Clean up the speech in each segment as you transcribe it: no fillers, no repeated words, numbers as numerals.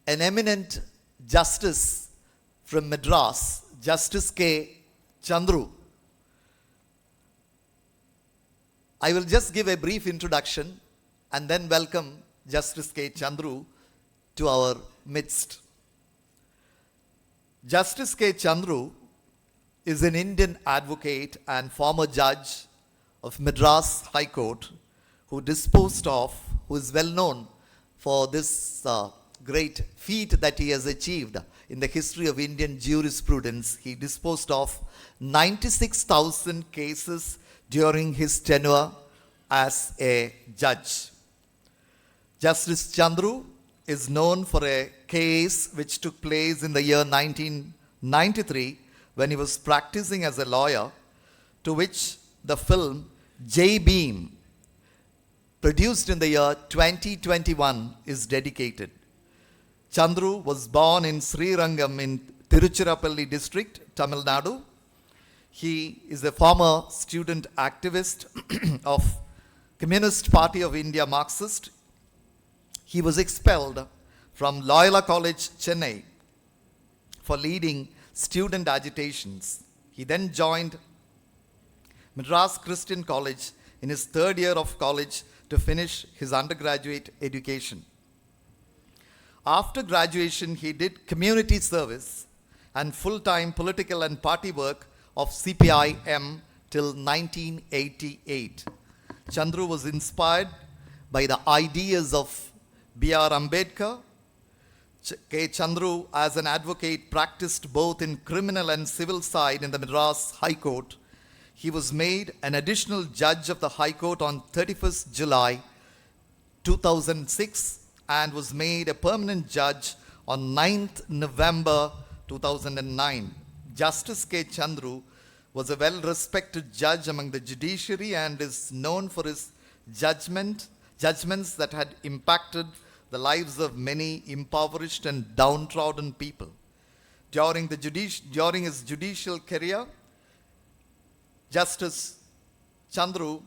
an eminent justice from Madras, Justice K. Chandru. I will just give a brief introduction and then welcome Justice K. Chandru to our midst. Justice K. Chandru is an Indian advocate and former judge of Madras High Court who is well known for this great feat that he has achieved in the history of Indian jurisprudence. He disposed of 96,000 cases during his tenure as a judge. Justice Chandru is known for a case which took place in the year 1993 when he was practicing as a lawyer, to which the film Jai Bhim, produced in the year 2021, is dedicated. Chandru was born in Srirangam in Tiruchirappalli district, Tamil Nadu. He is a former student activist of Communist Party of India Marxist. He was expelled from Loyola College, Chennai for leading student agitations. He then joined Madras Christian College in his third year of college to finish his undergraduate education. After graduation, he did community service and full-time political and party work of CPIM till 1988. Chandru was inspired by the ideas of B.R. Ambedkar. K. Chandru, as an advocate, practiced both in criminal and civil side in the Madras High Court. He was made an additional judge of the High Court on 31st July 2006 and was made a permanent judge on 9th November 2009. Justice K. Chandru was a well-respected judge among the judiciary and is known for his judgments that had impacted the lives of many impoverished and downtrodden people. During his judicial career, Justice Chandru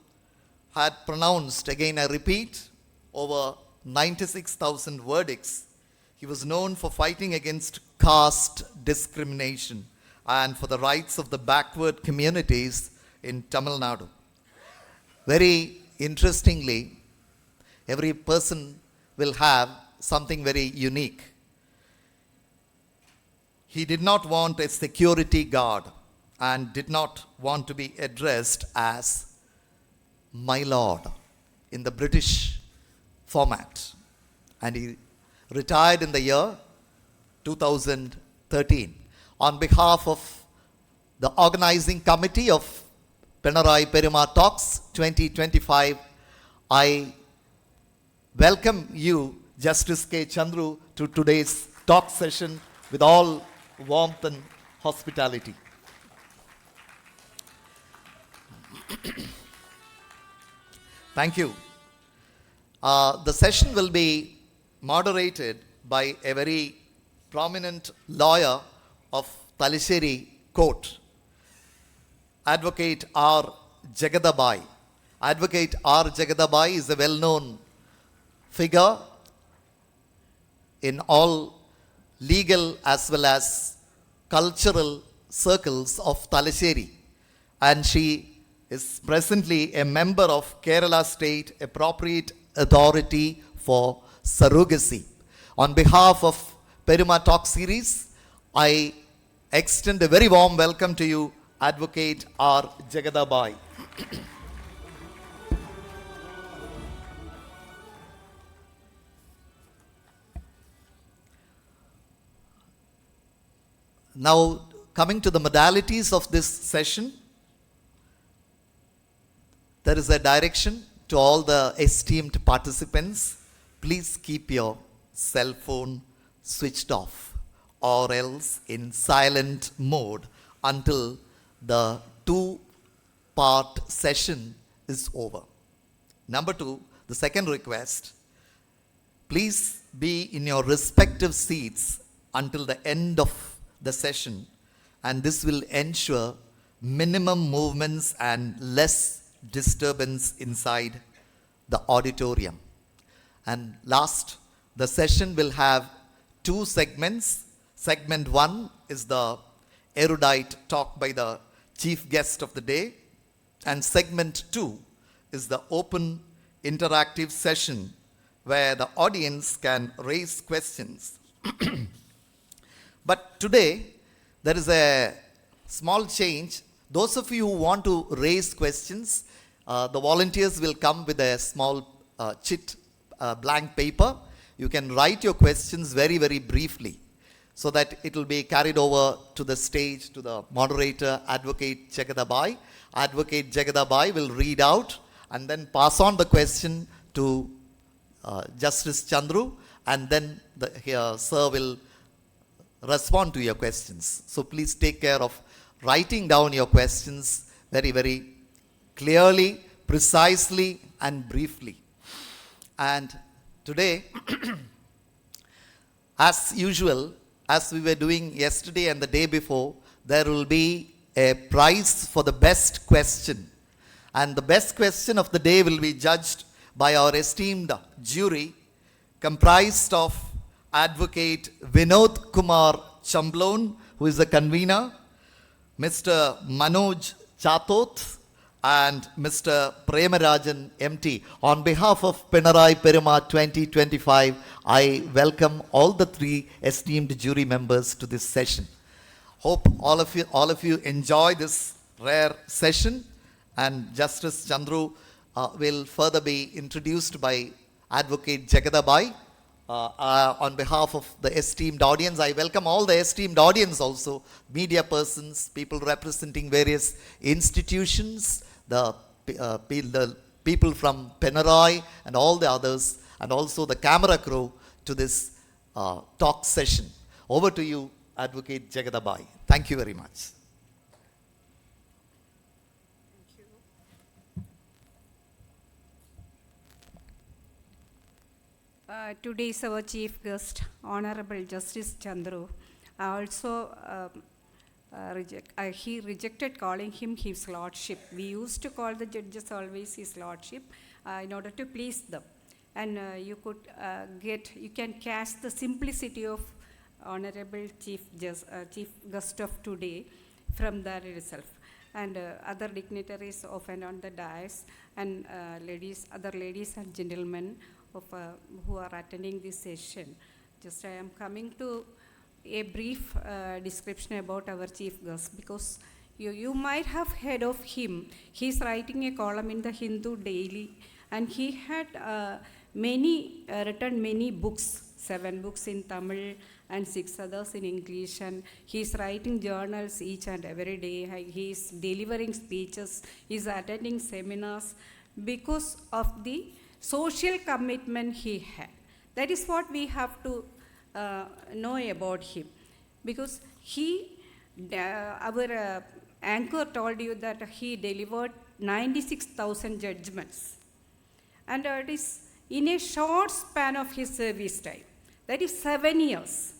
had pronounced, again I repeat, over 96,000 verdicts. He was known for fighting against caste discrimination and for the rights of the backward communities in Tamil Nadu. Very interestingly, every person will have something very unique. He did not want a security guard and did not want to be addressed as my lord in the British format. And he retired in the year 2013. On behalf of the organizing committee of Peruma Talks 2025, I welcome you, Justice K. Chandru, to today's talk session with all warmth and hospitality. Thank you. The session will be moderated by a very prominent lawyer of Taliseri Court, Advocate R. Jagadabai. Advocate R. Jagadabai is a well-known figure in all legal as well as cultural circles of Taliseri, and she is presently a member of Kerala State Appropriate Authority for Surrogacy. On behalf of Peruma Talk series, I extend a very warm welcome to you, Advocate R. Jagadabai. Now, coming to the modalities of this session, there is a direction to all the esteemed participants. Please keep your cell phone switched off or else in silent mode until the two-part session is over. Number two, the second request, please be in your respective seats until the end of the session, and this will ensure minimum movements and less disturbance inside the auditorium. And last, the session will have two segments. Segment 1 is the erudite talk by the chief guest of the day, and segment 2 is the open interactive session where the audience can raise questions. But today, there is a small change. Those of you who want to raise questions, the volunteers will come with a small blank paper. You can write your questions very, very briefly so that it will be carried over to the stage to the moderator, Advocate Jagadabai. Advocate Jagadabai will read out and then pass on the question to Justice Chandru, and then Sir will respond to your questions. So please take care of writing down your questions very, very clearly, precisely, and briefly. And today, as usual, as we were doing yesterday and the day before, there will be a prize for the best question. And the best question of the day will be judged by our esteemed jury, comprised of Advocate Vinod Kumar Chamblon, who is the convener, Mr. Manoj Chatot, and Mr. Premarajan MT. On behalf of Pinarayi Peruma 2025, I welcome all the three esteemed jury members to this session. Hope all of you enjoy this rare session, and Justice Chandru will further be introduced by Advocate Jagadabai. On behalf of the esteemed audience, I welcome all the esteemed audience also, media persons, people representing various institutions, the people from Pinarayi and all the others, and also the camera crew to this talk session. Over to you, Advocate Jagadabai. Thank you very much. Today is our chief guest, Honorable Justice Chandru. He rejected calling him his lordship. We used to call the judges always his lordship in order to please them. And you can catch the simplicity of Honorable chief guest of today from that itself. And other dignitaries often on the dais, and other ladies and gentlemen who are attending this session. I am coming to a brief description about our chief guest, because you might have heard of him. He's writing a column in the Hindu Daily, and he had written many books, 7 books in Tamil and 6 others in English, and he's writing journals each and every day. He's delivering speeches, he's attending seminars because of the social commitment he had. That is what we have to know about him, because our anchor told you that he delivered 96,000 judgments, and it is in a short span of his service time, that is 7 years.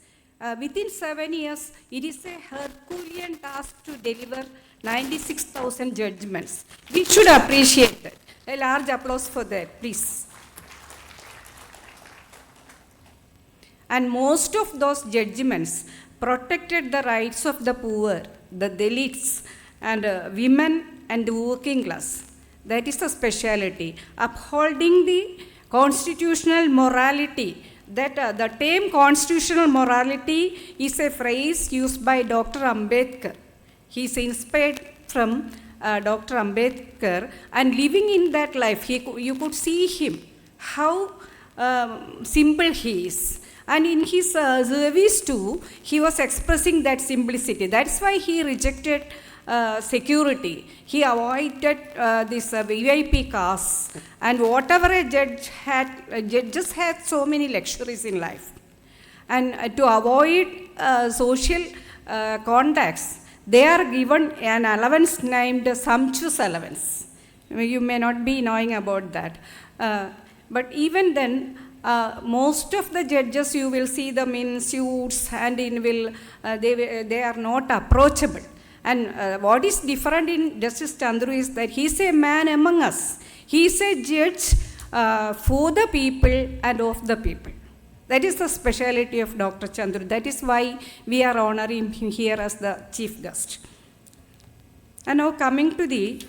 Within 7 years, it is a Herculean task to deliver 96,000 judgments. We should appreciate that. A large applause for that, please. And most of those judgments protected the rights of the poor, the Dalits, and women and the working class. That is the speciality. Upholding the constitutional morality. That the term constitutional morality is a phrase used by Dr. Ambedkar. He is inspired from Dr. Ambedkar, and living in that life, you could see him, how simple he is. And in his service too, he was expressing that simplicity. That's why he rejected security. He avoided this VIP cars. And whatever a judge had, judges had so many luxuries in life. And to avoid social contacts, they are given an allowance named sumptuous allowance. You may not be knowing about that. But even then, most of the judges, you will see them in suits and they are not approachable. And what is different in Justice Chandru is that he is a man among us. He is a judge for the people and of the people. That is the speciality of Dr. Chandru. That is why we are honoring him here as the chief guest. And now coming to the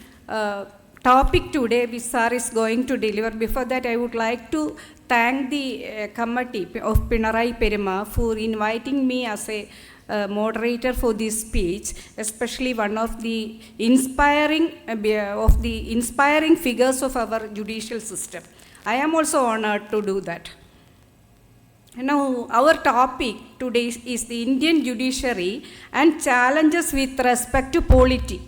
topic today, which sir is going to deliver. Before that, I would like to thank the committee of Pinarayi Peruma for inviting me as a moderator for this speech, especially one of the inspiring figures of our judicial system. I am also honored to do that. Now, our topic today is the Indian judiciary and challenges with respect to polity.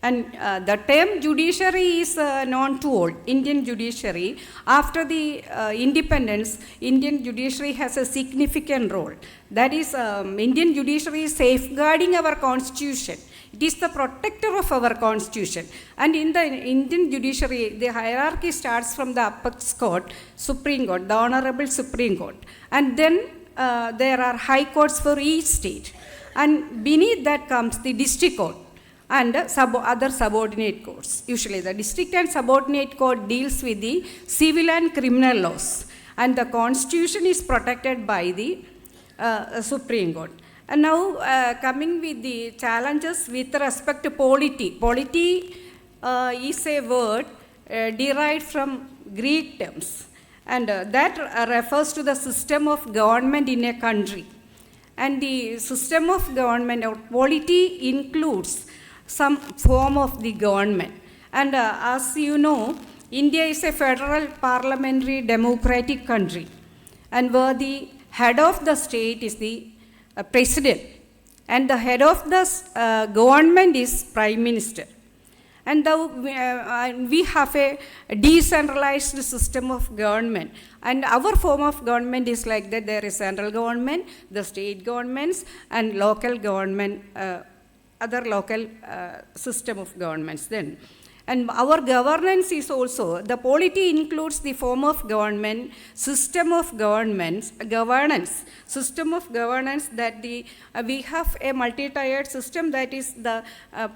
And the term judiciary is known to all. Indian judiciary, after the independence, Indian judiciary has a significant role. That is, Indian judiciary is safeguarding our constitution. It is the protector of our constitution. And in the Indian judiciary, the hierarchy starts from the apex court, Supreme Court, the Honorable Supreme Court. And then there are high courts for each state. And beneath that comes the district court and other subordinate courts. Usually the district and subordinate court deals with the civil and criminal laws, and the constitution is protected by the Supreme Court. And now coming with the challenges with respect to polity. Polity is a word derived from Greek terms, and that refers to the system of government in a country. And the system of government or polity includes some form of the government. And as you know, India is a federal parliamentary democratic country, and where the head of the state is the president, and the head of the government is prime minister. And we have a decentralized system of government, and our form of government is like that. There is central government, the state governments, and local government, other local system of governments then. And our governance is also, the polity includes the form of government, system of governance, system of governance that we have a multi-tiered system, that is the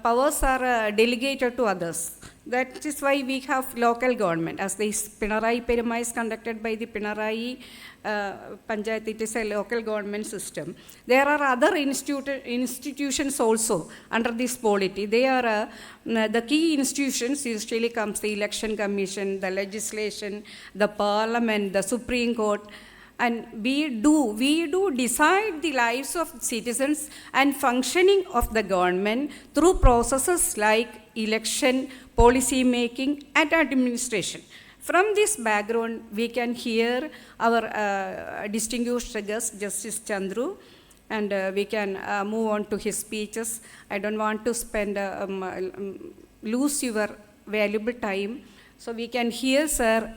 powers are delegated to others. That is why we have local government. As the Pinarayi Peruma is conducted by the Pinarayi Panchayat, it is a local government system. There are other institutions also under this polity. They are the key institutions. Usually comes the election commission, the legislation, the parliament, the Supreme Court. And we do decide the lives of citizens and functioning of the government through processes like election, policy making, and administration. From this background, we can hear our distinguished guest, Justice Chandru, and we can move on to his speeches. I don't want to lose your valuable time. So we can hear Sir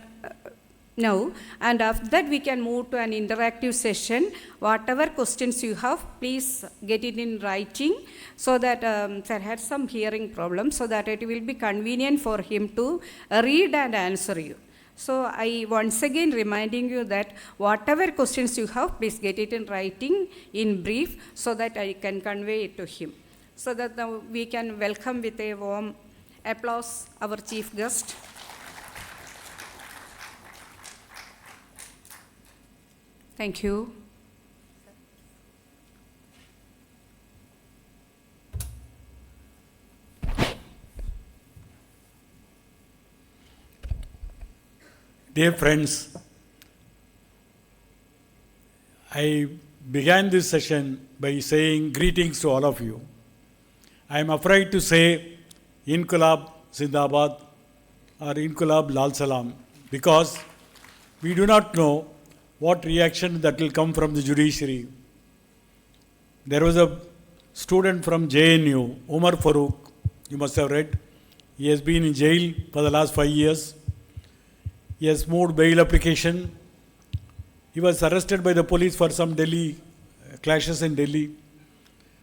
now, and after that we can move to an interactive session. Whatever questions you have, please get it in writing, so that Sir had some hearing problems, so that it will be convenient for him to read and answer you. So I once again reminding you that whatever questions you have, please get it in writing in brief, so that I can convey it to him. So that now we can welcome with a warm applause our chief guest. Thank you. Dear friends, I began this session by saying greetings to all of you. I am afraid to say Inqilab Zindabad or Inqilab Lal Salam, because we do not know what reaction that will come from the judiciary. There was a student from JNU, Umar Farooq, you must have read. He has been in jail for the last 5 years. He has moved bail application. He was arrested by the police for some Delhi clashes in Delhi.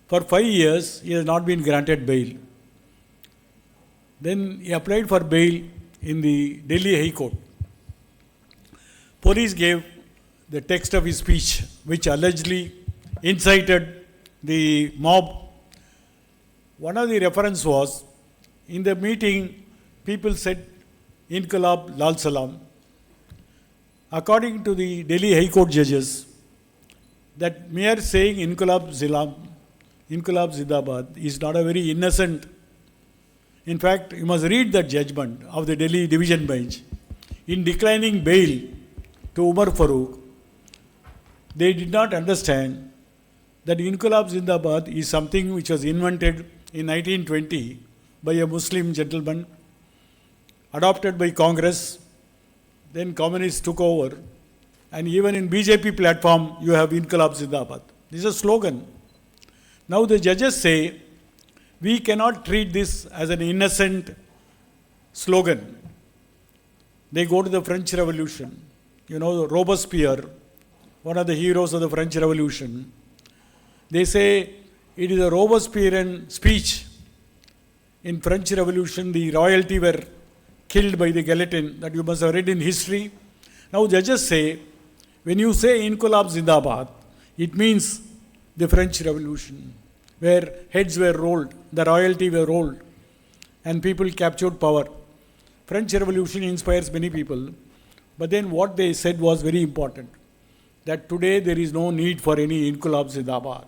For 5 years, he has not been granted bail. Then he applied for bail in the Delhi High Court. Police gave the text of his speech, which allegedly incited the mob. One of the reference was, in the meeting, people said, Inqilab Lal Salam. According to the Delhi High Court judges, that mere saying Inkulab Zindabad is not a very innocent. In fact, you must read the judgment of the Delhi Division Bench. In declining bail to Umar Farooq, they did not understand that Inkulab Zindabad is something which was invented in 1920 by a Muslim gentleman, adopted by Congress, then communists took over, and even in BJP platform you have Inkulab Zindabad. This is a slogan. Now the judges say, we cannot treat this as an innocent slogan. They go to the French Revolution. You know, Robespierre, one of the heroes of the French Revolution. They say it is a Robespierrean speech. In French Revolution, the royalty were killed by the guillotine, that you must have read in history. Now judges say, when you say Inkulab Zindabad, it means the French Revolution, where heads were rolled, the royalty were rolled, and people captured power. French Revolution inspires many people, but then what they said was very important, that today there is no need for any Inkulab Zindabad.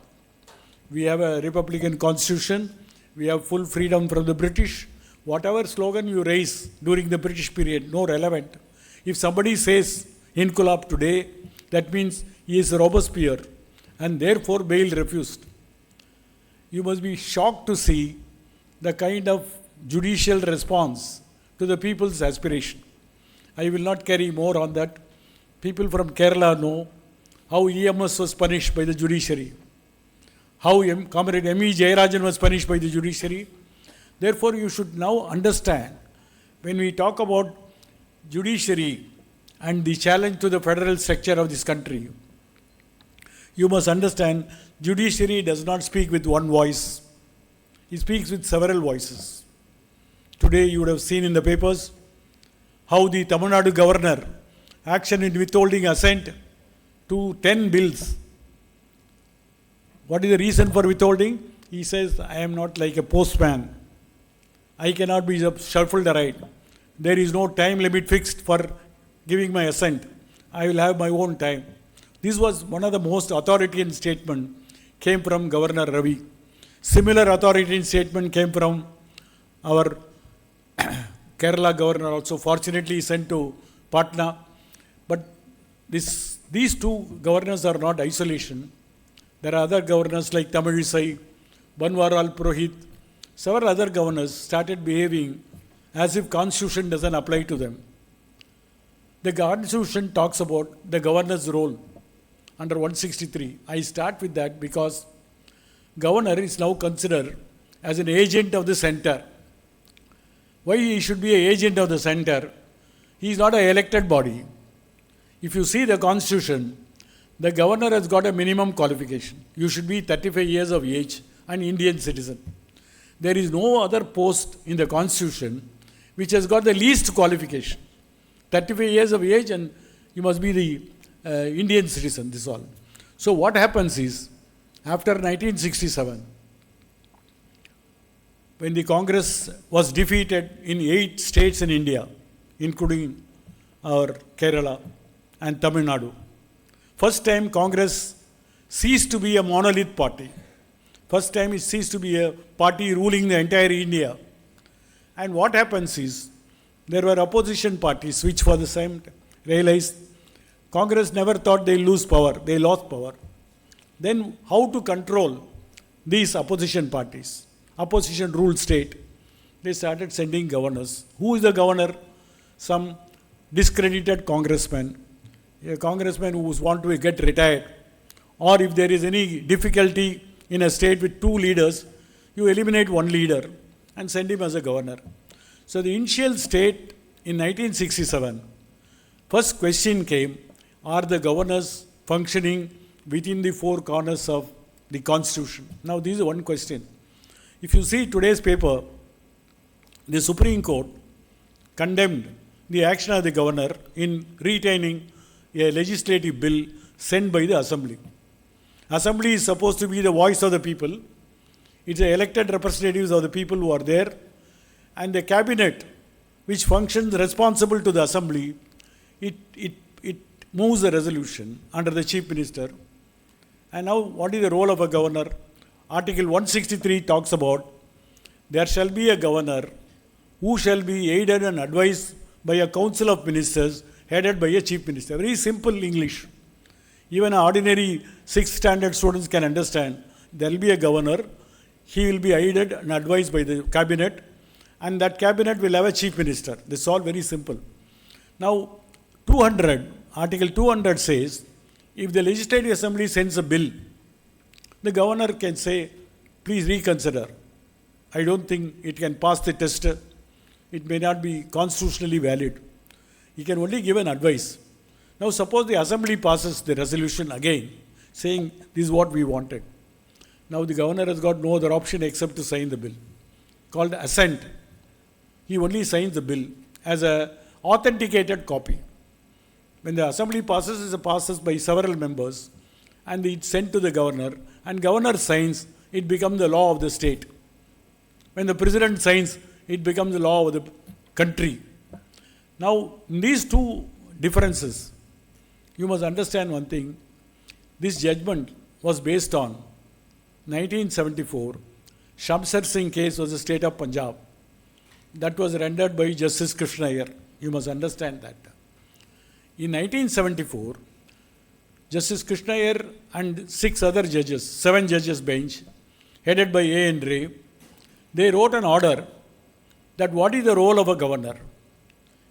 We have a Republican Constitution, we have full freedom from the British. Whatever slogan you raise during the British period, no relevant. If somebody says Inkulab today, that means he is Robespierre, and therefore bail refused. You must be shocked to see the kind of judicial response to the people's aspiration. I will not carry more on that. People from Kerala know how EMS was punished by the judiciary, how Comrade M.E. Jayarajan was punished by the judiciary. Therefore, you should now understand, when we talk about judiciary and the challenge to the federal structure of this country, you must understand judiciary does not speak with one voice. It speaks with several voices. Today you would have seen in the papers how the Tamil Nadu governor action in withholding assent to 10 bills. What is the reason for withholding? He says, I am not like a postman. I cannot be shuffled right. There is no time limit fixed for giving my assent. I will have my own time. This was one of the most authoritarian statements came from Governor Ravi. Similar authoritarian statement came from our Kerala governor also. Fortunately, sent to Patna. But these two governors are not isolation. There are other governors like Tamilisai, Banwaral Purohit, several other governors started behaving as if Constitution doesn't apply to them. The Constitution talks about the governor's role under 163. I start with that because governor is now considered as an agent of the center. Why he should be an agent of the center? He is not an elected body. If you see the Constitution, the governor has got a minimum qualification. You should be 35 years of age and Indian citizen. There is no other post in the Constitution which has got the least qualification. 35 years of age and you must be the Indian citizen, this all. So what happens is, after 1967, when the Congress was defeated in 8 states in India, including our Kerala and Tamil Nadu, first time Congress ceased to be a monolith party. First time it ceased to be a party ruling the entire India. And what happens is, there were opposition parties which for the same time realized Congress never thought they lose power, they lost power. Then how to control these opposition parties, opposition ruled state? They started sending governors. Who is the governor? Some discredited congressman, a congressman who wants to get retired. Or if there is any difficulty in a state with 2 leaders, you eliminate one leader and send him as a governor. So the initial state in 1967, first question came, are the governors functioning within the 4 corners of the Constitution? Now this is one question. If you see today's paper, the Supreme Court condemned the action of the governor in retaining a legislative bill sent by the Assembly. Assembly is supposed to be the voice of the people. It's the elected representatives of the people who are there. And the cabinet, which functions responsible to the Assembly, it moves a resolution under the chief minister. And now, what is the role of a governor? Article 163 talks about there shall be a governor who shall be aided and advised by a council of ministers headed by a chief minister. Very simple English. Even ordinary 6th standard students can understand. There will be a governor, he will be aided and advised by the cabinet, and that cabinet will have a chief minister. This is all very simple. Now, Article 200 says, if the Legislative Assembly sends a bill, the governor can say, please reconsider. I don't think it can pass the test. It may not be constitutionally valid. He can only give an advice. Now, suppose the Assembly passes the resolution again, saying this is what we wanted. Now, the governor has got no other option except to sign the bill, called assent. He only signs the bill as an authenticated copy. When the Assembly passes, it passes by several members, and it's sent to the governor, and governor signs, it becomes the law of the state. When the president signs, it becomes the law of the country. Now, in these two differences, you must understand one thing. This judgment was based on 1974. Shamsar Singh case was the state of Punjab. That was rendered by Justice Krishna Iyer. You must understand that. In 1974, Justice Krishna Iyer and 6 other judges, 7 judges bench, headed by A. N. Ray, they wrote an order that what is the role of a governor?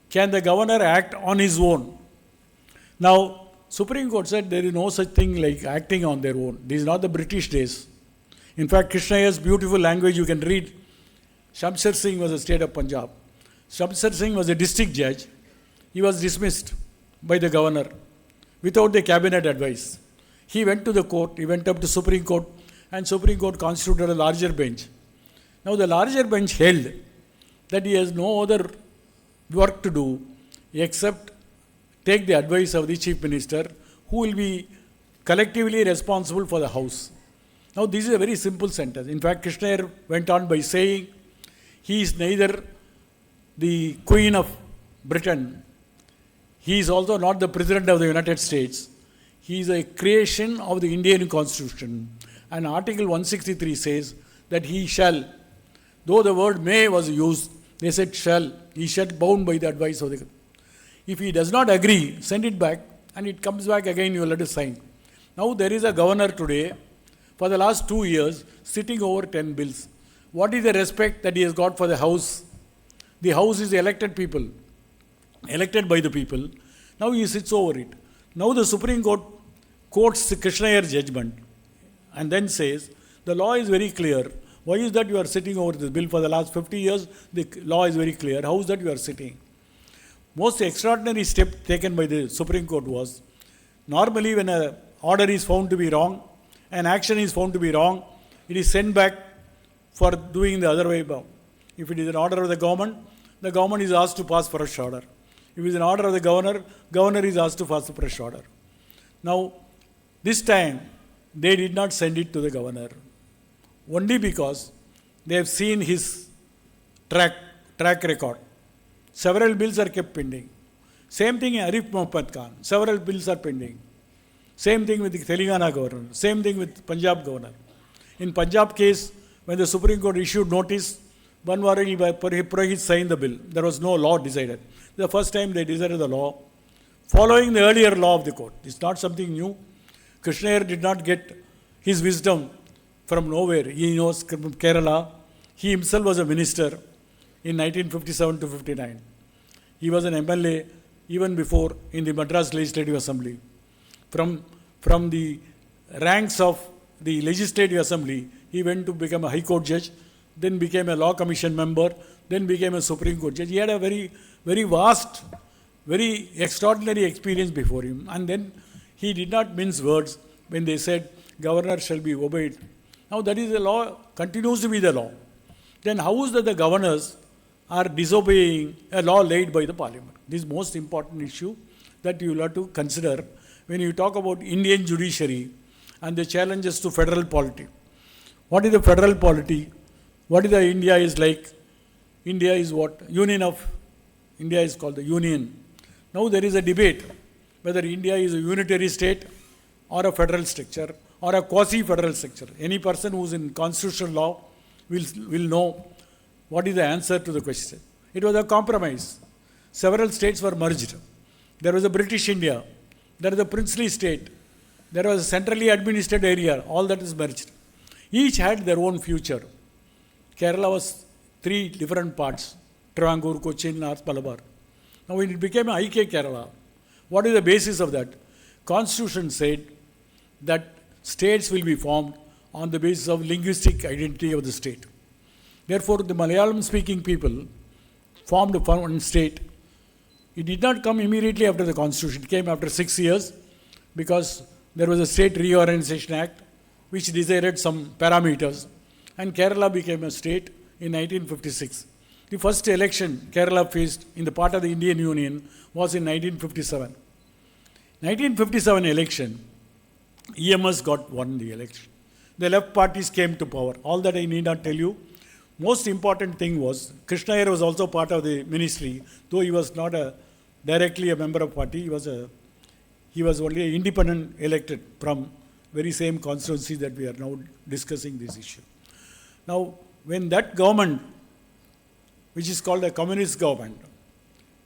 Can the governor act on his own? Now, Supreme Court said there is no such thing like acting on their own. This is not the British days. In fact, Krishna Iyer's beautiful language you can read. Shamsar Singh was the state of Punjab. Shamsar Singh was a district judge. He was dismissed by the governor without the cabinet advice. He went to the court, he went up to Supreme Court, and Supreme Court constituted a larger bench. Now the larger bench held that he has no other work to do except take the advice of the chief minister, who will be collectively responsible for the house. Now this is a very simple sentence. In fact, Krishna Iyer went on by saying, he is neither the Queen of Britain, he is also not the President of the United States. He is a creation of the Indian Constitution. And Article 163 says that he shall, though the word may was used, they said shall, he shall bound by the advice of the. If he does not agree, send it back, and it comes back again, you will let it sign. Now there is a governor today, for the last 2 years, sitting over 10 bills. What is the respect that he has got for the house? The house is the elected people, elected by the people. Now he sits over it. Now the Supreme Court quotes the Krishna Iyer judgment and then says, the law is very clear. Why is that you are sitting over this bill for the last 50 years? The law is very clear. How is that you are sitting? Most extraordinary step taken by the Supreme Court was, normally when an order is found to be wrong, an action is found to be wrong, it is sent back for doing the other way about. If it is an order of the government is asked to pass fresh order. If it is an order of the governor is asked to pass a fresh order. Now, this time, they did not send it to the governor, only because they have seen his track record. Several bills are kept pending. Same thing in Arif Mohammad Khan. Several bills are pending. Same thing with the Telangana governor. Same thing with Punjab governor. In Punjab case, when the Supreme Court issued notice, Banwari Purohit signed the bill. There was no law decided. The first time they decided the law, following the earlier law of the court. It's not something new. Krishna Iyer did not get his wisdom from nowhere. He knows from Kerala. He himself was a minister in 1957 to 59. He was an MLA even before in the Madras Legislative Assembly. From the ranks of the Legislative Assembly, he went to become a High Court judge, then became a Law Commission member, then became a Supreme Court judge. He had a very, very vast, very extraordinary experience before him. And then he did not mince words when they said, governor shall be obeyed. Now that is the law, continues to be the law. Then how is that the governors are disobeying a law laid by the parliament? This is the most important issue that you will have to consider when you talk about Indian judiciary and the challenges to federal polity. What is the federal polity? What is the India is like? India is what? India is called the union. Now there is a debate whether India is a unitary state or a federal structure or a quasi-federal structure. Any person who is in constitutional law will know what is the answer to the question. It was a compromise. Several states were merged. There was a British India. There was a princely state. There was a centrally administered area. All that is merged. Each had their own future. Kerala was three different parts: Travancore, Cochin, North Malabar. Now when it became IK Kerala, what is the basis of that? Constitution said that states will be formed on the basis of linguistic identity of the state. Therefore, the Malayalam speaking people formed one state. It did not come immediately after the Constitution. It came after 6 years because there was a State Reorganization Act which decided some parameters, and Kerala became a state in 1956. The first election Kerala faced in the part of the Indian Union was in 1957. 1957 election, EMS won the election. The left parties came to power. All that I need not tell you. Most important thing was, Krishna Iyer was also part of the ministry, though he was not directly a member of party. He was only an independent elected from very same constituency that we are now discussing this issue. Now, when that government, which is called a communist government,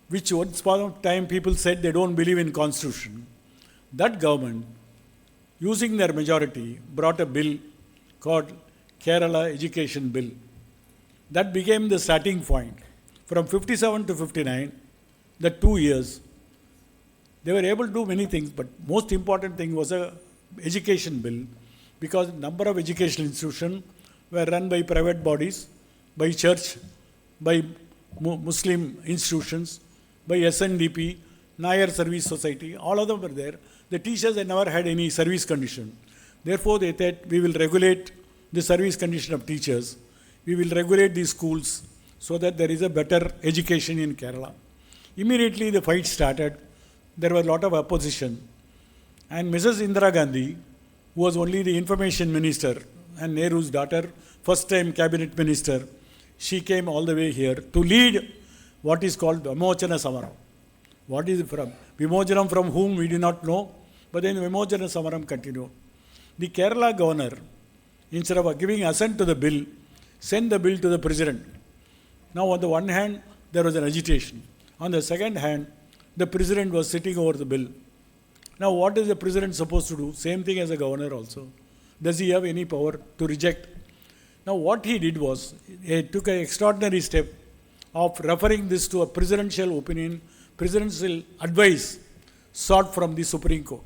which once upon a time people said they don't believe in constitution, that government, using their majority, brought a bill called Kerala Education Bill. That became the starting point. From 57 to 59, the 2 years, they were able to do many things, but most important thing was a education bill, because number of educational institutions were run by private bodies, by church, by Muslim institutions, by SNDP, Nair Service Society, all of them were there. The teachers had never had any service condition. Therefore, they thought, we will regulate the service condition of teachers. We will regulate these schools so that there is a better education in Kerala. Immediately the fight started. There was a lot of opposition. And Mrs. Indira Gandhi, who was only the information minister and Nehru's daughter, first time cabinet minister, she came all the way here to lead what is called Vimochana Samaram. What is it from? Vimojanam from whom we do not know, but then Vimochana Samaram continued. The Kerala governor, instead of giving assent to the bill, sent the bill to the president. Now on the one hand, there was an agitation. On the second hand, the president was sitting over the bill. Now what is the president supposed to do? Same thing as a governor also. Does he have any power to reject? Now what he did was, he took an extraordinary step of referring this to a presidential opinion, presidential advice sought from the Supreme Court.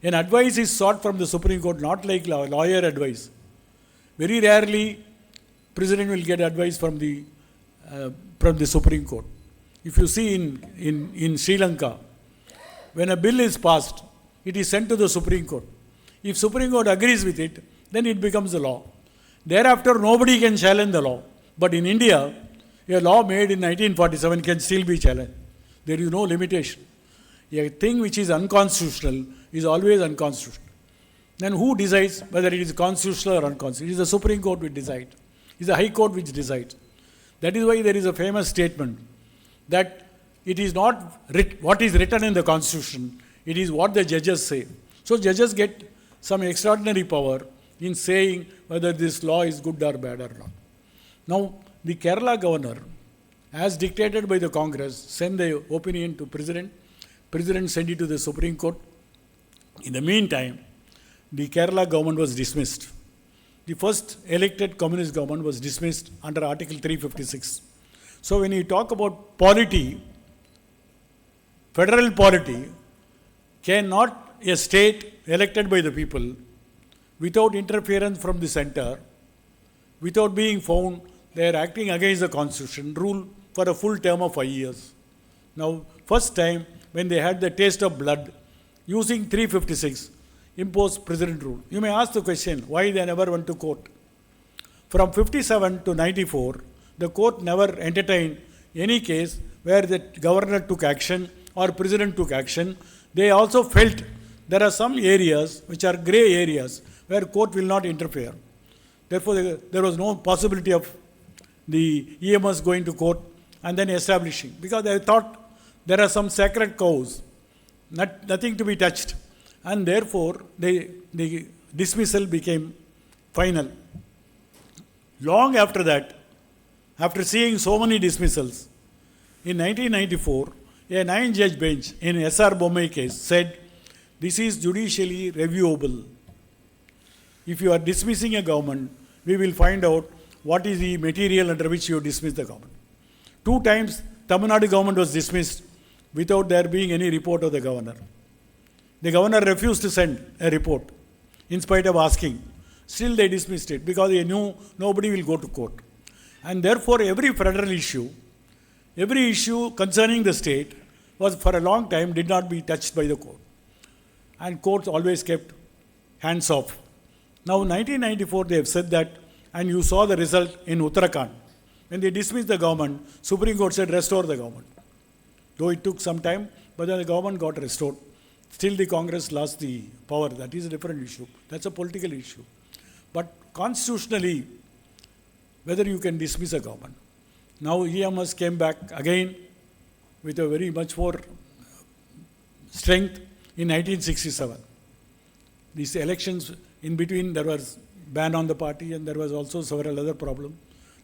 An advice is sought from the Supreme Court, not like lawyer advice. Very rarely, president will get advice from the Supreme Court. If you see in Sri Lanka, when a bill is passed, it is sent to the Supreme Court. If Supreme Court agrees with it, then it becomes a law. Thereafter, nobody can challenge the law. But in India, a law made in 1947 can still be challenged. There is no limitation. A thing which is unconstitutional is always unconstitutional. Then who decides whether it is constitutional or unconstitutional? It is the Supreme Court which decides. It is the High Court which decides. That is why there is a famous statement that it is not what is written in the Constitution, it is what the judges say. So judges get some extraordinary power in saying whether this law is good or bad or not. Now, the Kerala governor, as dictated by the Congress, sent the opinion to President. President sent it to the Supreme Court. In the meantime, the Kerala government was dismissed. The first elected communist government was dismissed under Article 356. So when you talk about polity, federal polity, cannot a state elected by the people without interference from the center, without being found they are acting against the constitution, rule for a full term of 5 years. Now, first time when they had the taste of blood, using 356, imposed president rule. You may ask the question, why they never went to court? From 57 to 94, the court never entertained any case where the governor took action or president took action. They also felt there are some areas which are grey areas where court will not interfere. Therefore, there was no possibility of the EMS going to court and then establishing, because they thought there are some sacred cows nothing to be touched. And therefore, the dismissal became final. Long after that, after seeing so many dismissals, in 1994, a 9-judge bench in S.R. Bommai case said, this is judicially reviewable. If you are dismissing a government, we will find out what is the material under which you dismiss the government. 2 times, Tamil Nadu government was dismissed without there being any report of the governor. The governor refused to send a report in spite of asking. Still they dismissed it because they knew nobody will go to court. And therefore every federal issue, every issue concerning the state was for a long time did not be touched by the court. And courts always kept hands off. Now 1994 they have said that, and you saw the result in Uttarakhand. When they dismissed the government, Supreme Court said restore the government. Though it took some time, but then the government got restored. Still the Congress lost the power. That is a different issue. That's a political issue. But constitutionally, whether you can dismiss a government. Now EMS came back again with a very much more strength in 1967. These elections, in between there was ban on the party and there was also several other problems.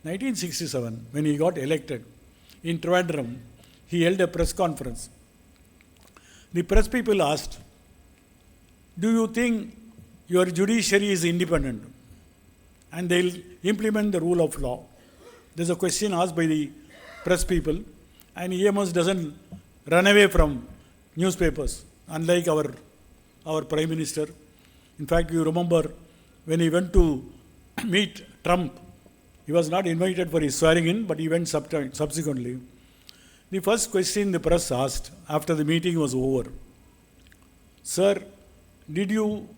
1967, when he got elected in Trivandrum, he held a press conference. The press people asked, do you think your judiciary is independent and they'll implement the rule of law? There's a question asked by the press people, and EMS doesn't run away from newspapers, unlike our Prime Minister. In fact, you remember when he went to meet Trump, he was not invited for his swearing in, but he went subsequently. The first question the press asked after the meeting was over, sir, did you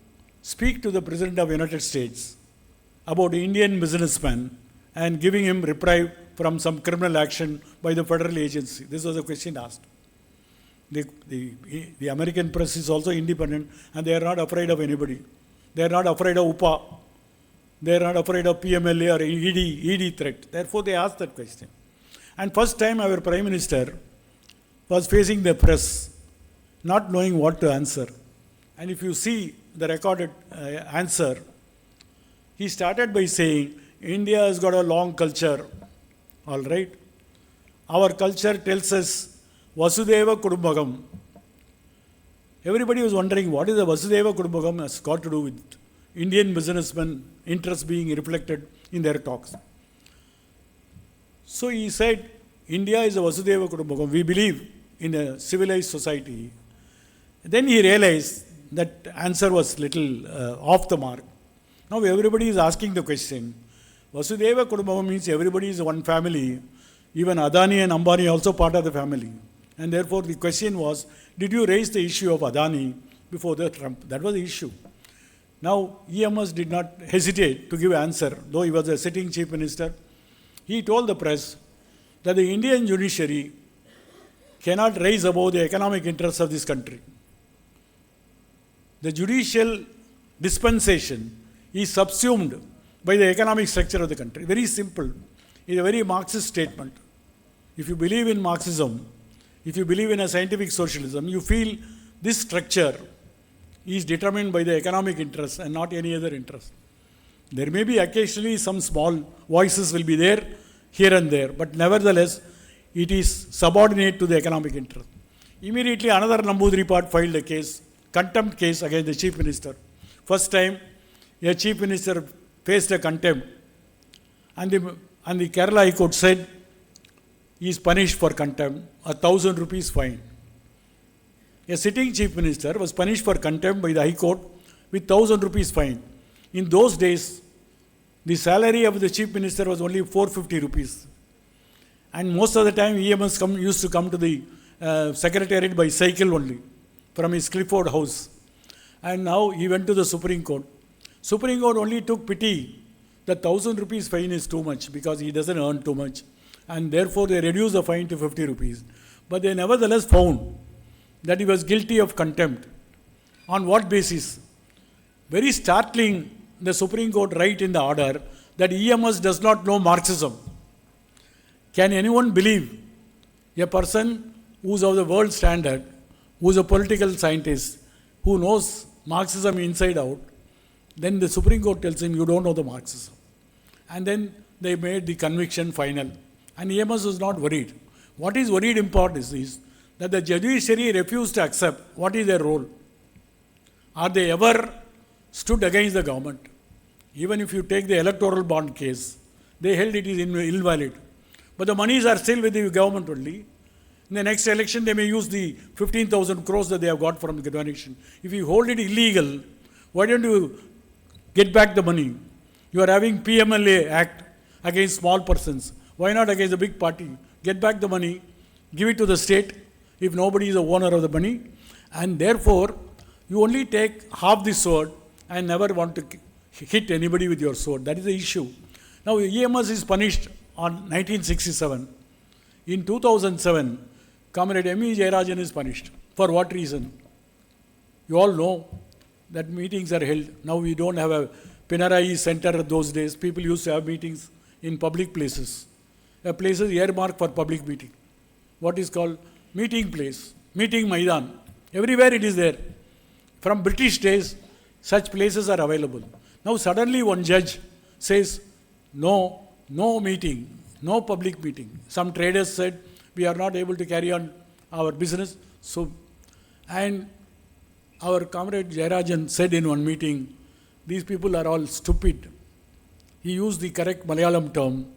speak to the President of the United States about the Indian businessman and giving him reprieve from some criminal action by the federal agency? This was a question asked. The American press is also independent and they are not afraid of anybody. They are not afraid of UPA. They are not afraid of PMLA or ED threat. Therefore, they asked that question. And first time our Prime Minister was facing the press, not knowing what to answer. And if you see the recorded answer, he started by saying, India has got a long culture, all right. Our culture tells us Vasudeva Kudumbakam. Everybody was wondering what is the Vasudeva Kudumbakam has got to do with Indian businessmen interests being reflected in their talks. So he said, India is a Vasudeva Kudumbakam. We believe in a civilized society. Then he realized that answer was little off the mark. Now everybody is asking the question. Vasudeva Kudumbakam means everybody is one family. Even Adani and Ambani also part of the family. And therefore the question was, did you raise the issue of Adani before the Trump? That was the issue. Now EMS did not hesitate to give answer, though he was a sitting chief minister. He told the press that the Indian judiciary cannot rise above the economic interests of this country. The judicial dispensation is subsumed by the economic structure of the country. Very simple. It's a very Marxist statement. If you believe in Marxism, if you believe in a scientific socialism, you feel this structure is determined by the economic interest and not any other interest. There may be occasionally some small voices will be there, here and there, but nevertheless, it is subordinate to the economic interest. Immediately, another Nambudiri part filed a case, contempt case against the chief minister. First time, a chief minister faced a contempt, and the Kerala High Court said he is punished for contempt, 1,000 rupees fine. A sitting chief minister was punished for contempt by the High Court with 1,000 rupees fine. In those days, the salary of the chief minister was only 450 rupees. And most of the time, EMS used to come to the secretariat by cycle only, from his Clifford house. And now he went to the Supreme Court. Supreme Court only took pity that 1,000 rupees fine is too much because he doesn't earn too much. And therefore, they reduced the fine to 50 rupees. But they nevertheless found that he was guilty of contempt. On what basis? Very startling, the Supreme Court write in the order that EMS does not know Marxism. Can anyone believe a person who is of the world standard, who's a political scientist, who knows Marxism inside out, then the Supreme Court tells him, you don't know the Marxism. And then they made the conviction final. And EMS was not worried. What is worried important is that the judiciary refused to accept what is their role. Are they ever stood against the government? Even if you take the electoral bond case, they held it is invalid. But the monies are still with the government only. In the next election, they may use the 15,000 crores that they have got from the donation. If you hold it illegal, why don't you get back the money? You are having PMLA Act against small persons. Why not against the big party? Get back the money, give it to the state if nobody is the owner of the money. And therefore, you only take half the sword and never want to hit anybody with your sword. That is the issue. Now, EMS is punished on 1967. In 2007, Comrade M.E. Jayarajan is punished. For what reason? You all know that meetings are held. Now we don't have a Pinarayi center those days. People used to have meetings in public places. A place is earmarked for public meeting. What is called meeting place, meeting Maidan. Everywhere it is there. From British days, such places are available. Now suddenly one judge says, no meeting, no public meeting. Some traders said, we are not able to carry on our business. And our comrade Jayarajan said in one meeting, these people are all stupid. He used the correct Malayalam term,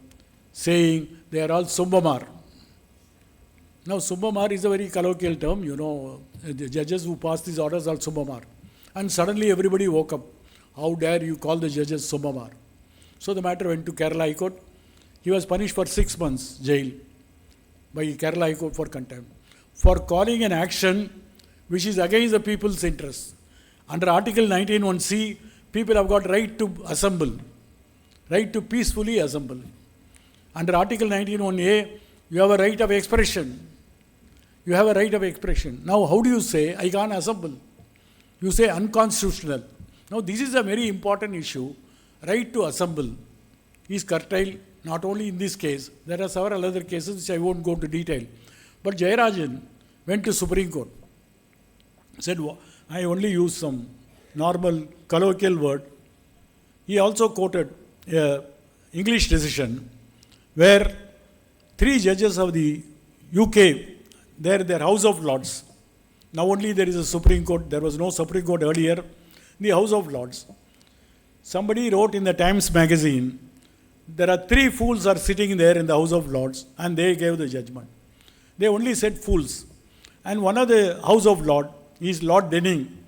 saying they are all Sumbamar. Now Sumbamar is a very colloquial term, the judges who pass these orders are Sumbamar. And suddenly everybody woke up. How dare you call the judges Sumbamar? So the matter went to Kerala High Court. He was punished for 6 months jail by Kerala High Court for contempt, for calling an action which is against the people's interests. Under Article 19(1)(c), people have got right to assemble, right to peacefully assemble. Under Article 19(1)(a), you have a right of expression. You have a right of expression. Now, how do you say, I can't assemble? You say unconstitutional. Now, this is a very important issue. Right to assemble is curtailed. Not only in this case, there are several other cases which I won't go into detail. But Jayarajan went to Supreme Court, said, I only use some normal colloquial word. He also quoted an English decision where 3 judges of the UK, their House of Lords. Now only there is a Supreme Court. There was no Supreme Court earlier. The House of Lords. Somebody wrote in the Times magazine, there are 3 fools are sitting there in the House of Lords, and they gave the judgment. They only said fools. And one of the House of Lords is Lord Denning.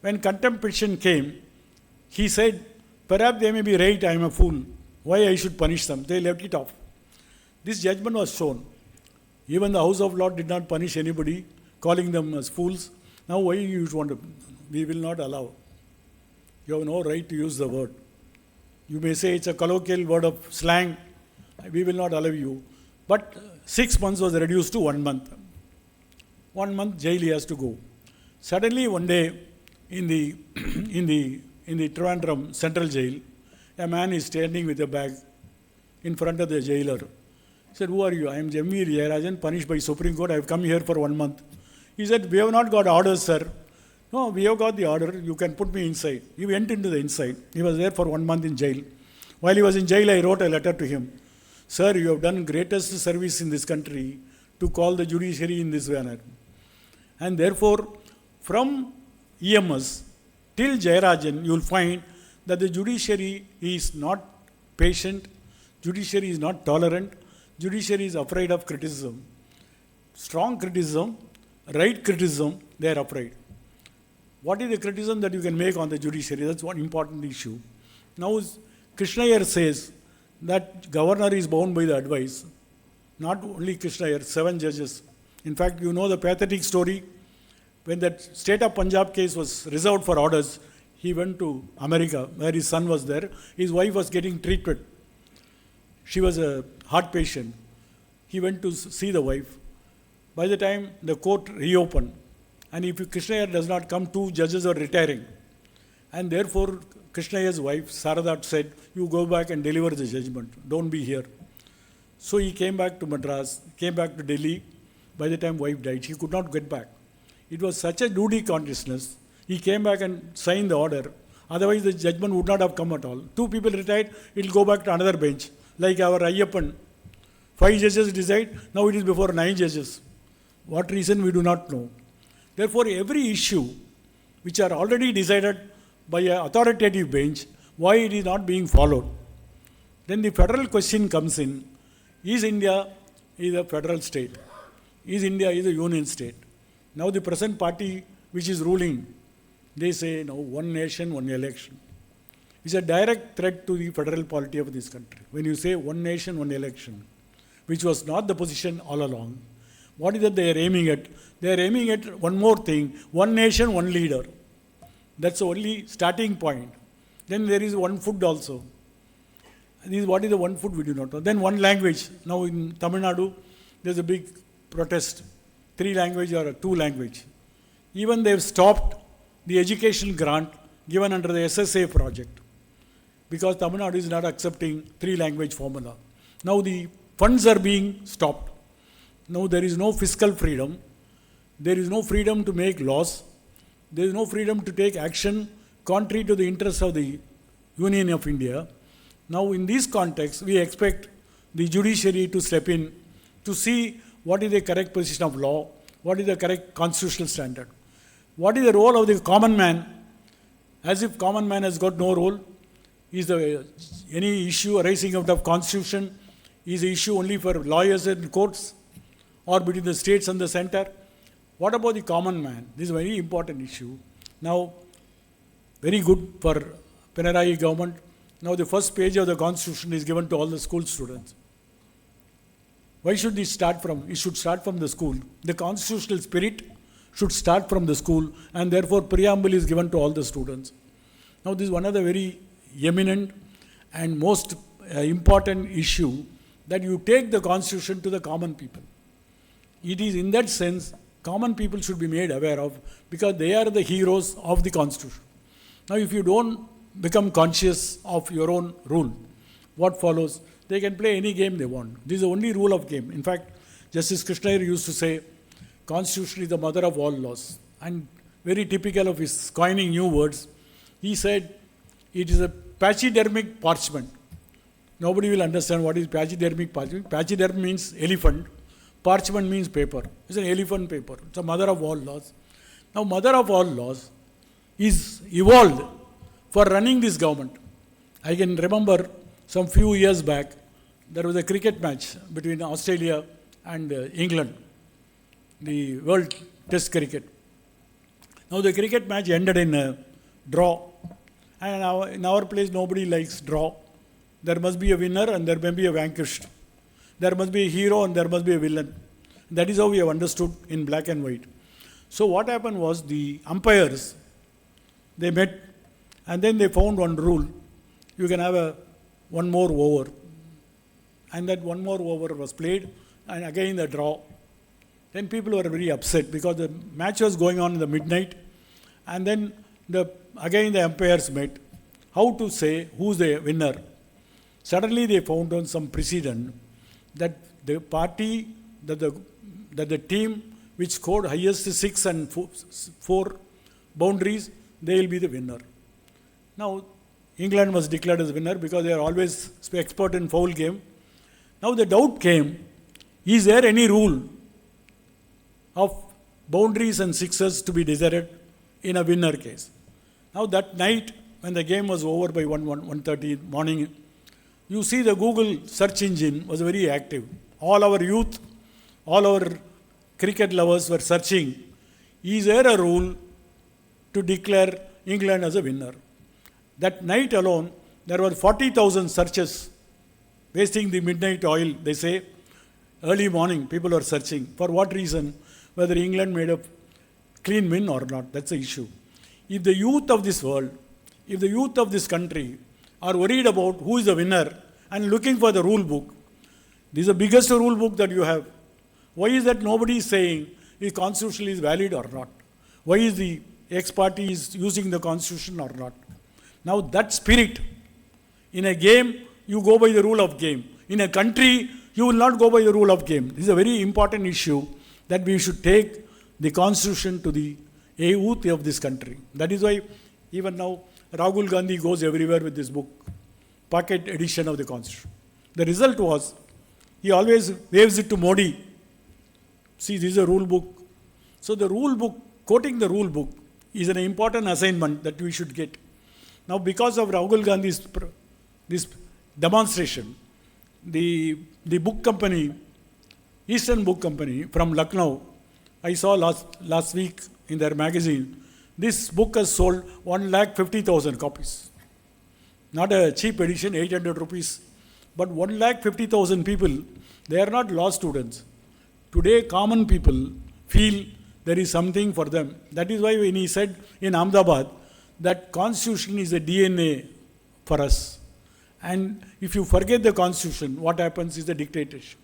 When contempt petition came, he said, perhaps they may be right, I am a fool. Why I should punish them? They left it off. This judgment was shown. Even the House of Lords did not punish anybody, calling them as fools. Now why you want to? We will not allow. You have no right to use the word. You may say it's a colloquial word of slang. We will not allow you. But 6 months was reduced to 1 month. 1 month jail he has to go. Suddenly one day in the Trivandrum Central Jail, a man is standing with a bag in front of the jailer. He said, who are you? I am M.V. Jayarajan, punished by Supreme Court. I have come here for 1 month. He said, we have not got orders, sir. No, we have got the order. You can put me inside. He went into the inside. He was there for 1 month in jail. While he was in jail, I wrote a letter to him. Sir, you have done greatest service in this country to call the judiciary in this manner. And therefore, from EMS till Jayarajan, you will find that the judiciary is not patient, judiciary is not tolerant, judiciary is afraid of criticism. Strong criticism, right criticism, they are afraid. What is the criticism that you can make on the judiciary? That's one important issue. Now, Krishna Iyer says that governor is bound by the advice. Not only Krishna Iyer, 7 judges. In fact, you know the pathetic story. When that state of Punjab case was reserved for orders, he went to America where his son was there. His wife was getting treatment. She was a heart patient. He went to see the wife. By the time the court reopened, and if Krishna Iyer does not come, 2 judges are retiring. And therefore, Krishna Iyer's wife, Sarada, said, you go back and deliver the judgment. Don't be here. So he came back to Madras, came back to Delhi. By the time wife died, he could not get back. It was such a duty consciousness. He came back and signed the order. Otherwise, the judgment would not have come at all. 2 people retired, it will go back to another bench. Like our Ayyappan. 5 judges decide, now it is before 9 judges. What reason we do not know. Therefore, every issue which are already decided by an authoritative bench, why it is not being followed. Then the federal question comes in, is India is a federal state? Is India is a union state? Now the present party which is ruling, they say, no, one nation, one election. It's a direct threat to the federal polity of this country. When you say one nation, one election, which was not the position all along, what is that they are aiming at? They are aiming at one more thing, one nation, one leader. That's the only starting point. Then there is one food also. What is the one food we do not know. Then one language. Now in Tamil Nadu, there's a big protest. 3 language or 2 language. Even they have stopped the education grant given under the SSA project because Tamil Nadu is not accepting 3 language formula. Now the funds are being stopped. Now there is no fiscal freedom. There is no freedom to make laws. There is no freedom to take action contrary to the interests of the Union of India. Now in this context, we expect the judiciary to step in to see what is the correct position of law, what is the correct constitutional standard. What is the role of the common man? As if common man has got no role. Is any issue arising out of constitution is the issue only for lawyers and courts or between the states and the center? What about the common man? This is a very important issue. Now, very good for Pinarayi government. Now the first page of the constitution is given to all the school students. Why should this start from? It should start from the school. The constitutional spirit should start from the school, and therefore preamble is given to all the students. Now this is one of the very eminent and most important issue that you take the constitution to the common people. It is in that sense common people should be made aware of because they are the heroes of the constitution. Now if you don't become conscious of your own rule, what follows? They can play any game they want. This is the only rule of game. In fact, Justice Krishna used to say, Constitution is the mother of all laws. And very typical of his coining new words, he said, it is a pachydermic parchment. Nobody will understand what is pachydermic parchment. Pachyderm means elephant. Parchment means paper. It's an elephant paper. It's the mother of all laws. Now, mother of all laws is evolved for running this government. I can remember some few years back, there was a cricket match between Australia and England, the World Test Cricket. Now the cricket match ended in a draw, and in our place nobody likes draw. There must be a winner and there may be a vanquished. There must be a hero and there must be a villain. That is how we have understood in black and white. So what happened was the umpires, they met and then they found one rule. You can have one more over. And that one more over was played and again the draw. Then people were very upset because the match was going on in the midnight and then again the umpires met. How to say who's the winner? Suddenly they found on some precedent that the party, that the team which scored highest 6 and 4 boundaries, they will be the winner. Now, England was declared as winner because they are always expert in foul game. Now the doubt came, is there any rule of boundaries and sixes to be decided in a winner case? Now that night when the game was over by 1:30 morning, you see the Google search engine was very active. All our youth, all our cricket lovers were searching, is there a rule to declare England as a winner? That night alone, there were 40,000 searches, wasting the midnight oil, they say. Early morning, people were searching. For what reason? Whether England made a clean win or not, that's the issue. If the youth of this world, if the youth of this country are worried about who is the winner and looking for the rule book, this is the biggest rule book that you have. Why is that nobody is saying if constitution is valid or not? Why is the X party is using the constitution or not? Now that spirit, in a game, you go by the rule of game. In a country, you will not go by the rule of game. This is a very important issue that we should take the constitution to the youth of this country. That is why even now Rahul Gandhi goes everywhere with this book, pocket edition of the constitution. The result was, he always waves it to Modi. See, this is a rule book. So the rule book, quoting the rule book, is an important assignment that we should get. Now, because of Rahul Gandhi's this demonstration, the book company, Eastern Book Company from Lucknow, I saw last week in their magazine, this book has sold 1,50,000 copies. Not a cheap edition, 800 rupees. But 1,50,000 people, they are not law students. Today, common people feel there is something for them. That is why when he said in Ahmedabad that constitution is a DNA for us. And if you forget the constitution, what happens is the dictatorship.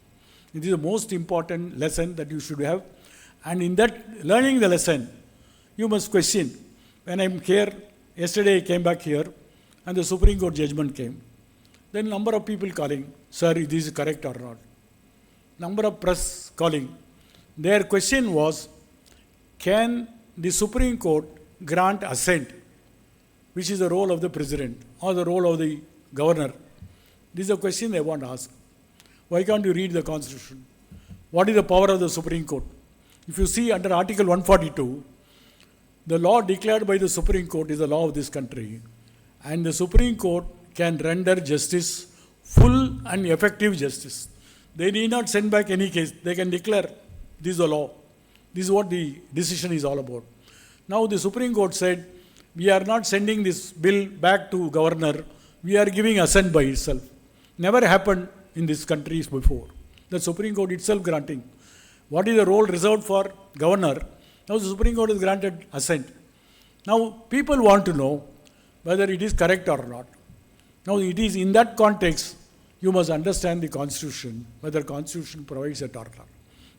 It is the most important lesson that you should have. And in that, learning the lesson, you must question. When I'm here, yesterday I came back here, and the Supreme Court judgment came. Then number of people calling, sir, this is correct or not. Number of press calling. Their question was, can the Supreme Court grant assent, which is the role of the president or the role of the governor? This is a question they want to ask. Why can't you read the constitution? What is the power of the Supreme Court? If you see under Article 142, the law declared by the Supreme Court is the law of this country. And the Supreme Court can render justice, full and effective justice. They need not send back any case. They can declare this is the law. This is what the decision is all about. Now the Supreme Court said, we are not sending this bill back to governor. We are giving assent by itself. Never happened in these countries before. The Supreme Court itself granting. What is the role reserved for governor? Now the Supreme Court has granted assent. Now people want to know whether it is correct or not. Now it is in that context you must understand the constitution, whether constitution provides it or not.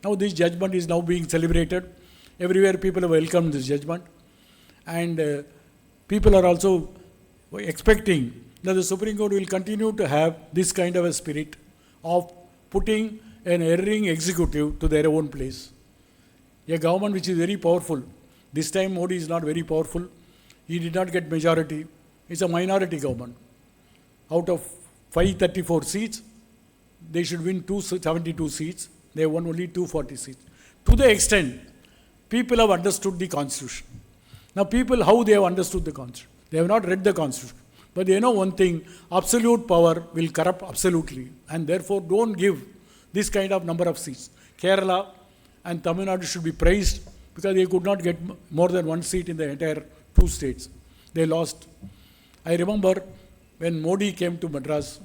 Now this judgment is now being celebrated. Everywhere people have welcomed this judgment. And people are also expecting that the Supreme Court will continue to have this kind of a spirit of putting an erring executive to their own place. A government which is very powerful. This time Modi is not very powerful. He did not get majority. It's a minority government. Out of 534 seats, they should win 272 seats. They won only 240 seats. To the extent, people have understood the constitution. Now people, how they have understood the constitution? They have not read the constitution. But they know one thing, absolute power will corrupt absolutely. And therefore don't give this kind of number of seats. Kerala and Tamil Nadu should be praised because they could not get more than one seat in the entire two states. They lost. I remember when Modi came to Madras,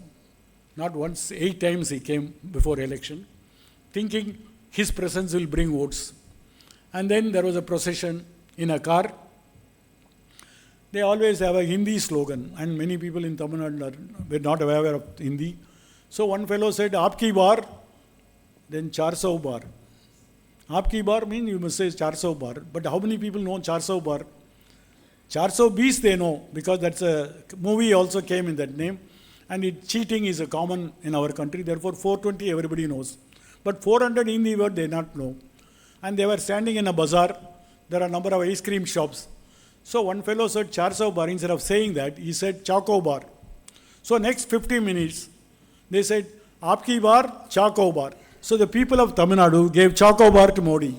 not once, 8 times he came before election, thinking his presence will bring votes. And then there was a procession in a car. They always have a Hindi slogan, and many people in Tamil Nadu were not aware of Hindi. So one fellow said, Aapki bar, then 400 bar. Aapki bar means you must say 400 bar. But how many people know 400 bar? 420 they know, because that's a movie also came in that name. And cheating is a common in our country. Therefore 420 everybody knows. But 400 Hindi word they not know. And they were standing in a bazaar. There are a number of ice cream shops. So one fellow said 400 bar. Instead of saying that, he said Choco bar. So next 50 minutes, they said, Aapki bar, Choco bar. So the people of Tamil Nadu gave Choco bar to Modi.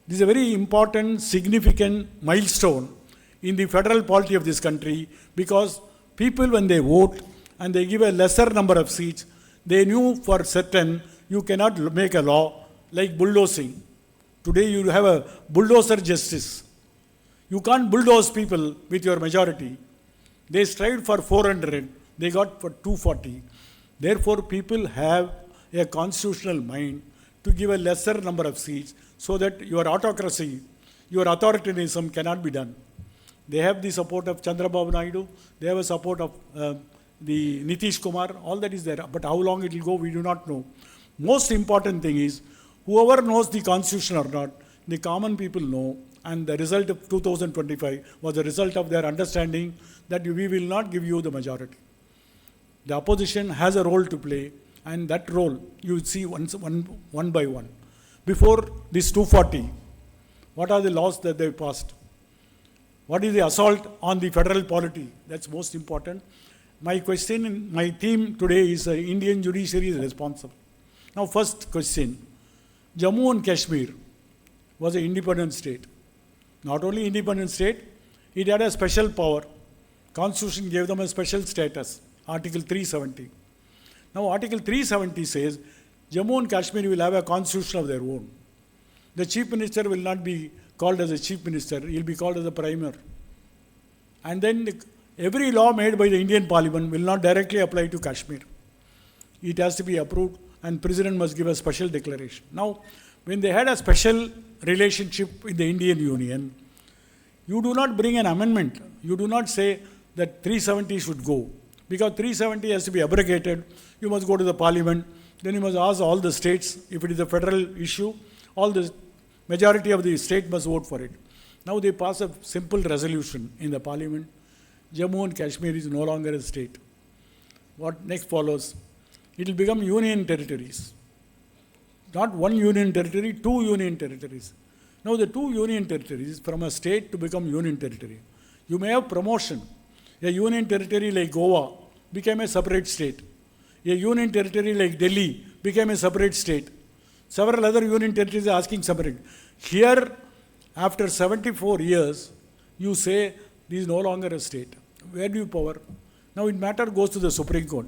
This is a very important, significant milestone in the federal polity of this country, because people when they vote and they give a lesser number of seats, they knew for certain you cannot make a law like bulldozing. Today you have a bulldozer justice. You can't bulldoze people with your majority. They strived for 400, they got for 240. Therefore people have a constitutional mind to give a lesser number of seats so that your autocracy, your authoritarianism cannot be done. They have the support of Chandrababu Naidu, they have a support of the Nitish Kumar, all that is there. But how long it will go, we do not know. Most important thing is, whoever knows the constitution or not, the common people know, and the result of 2025 was the result of their understanding that we will not give you the majority. The opposition has a role to play, and that role you will see one by one. Before this 240, What are the laws that they passed? What is the assault on the federal polity? That's most important. My question, my theme today is Indian judiciary is responsible. Now, first question, Jammu and Kashmir was an independent state. Not only independent state, it had a special power. Constitution gave them a special status, Article 370. Now, Article 370 says Jammu and Kashmir will have a constitution of their own. The chief minister will not be called as a chief minister, he will be called as a premier. And then every law made by the Indian Parliament will not directly apply to Kashmir. It has to be approved, and President must give a special declaration. Now, when they had a special relationship in the Indian Union, you do not bring an amendment. You do not say that 370 should go. Because 370 has to be abrogated, you must go to the Parliament, then you must ask all the states, if it is a federal issue, all the majority of the state must vote for it. Now they pass a simple resolution in the Parliament. Jammu and Kashmir is no longer a state. What next follows? It will become union territories. Not one union territory, two union territories. Now the two union territories from a state to become union territory. You may have promotion. A union territory like Goa became a separate state. A union territory like Delhi became a separate state. Several other union territories are asking separate. Here, after 74 years, you say this is no longer a state. Where do you power? Now, it matter goes to the Supreme Court.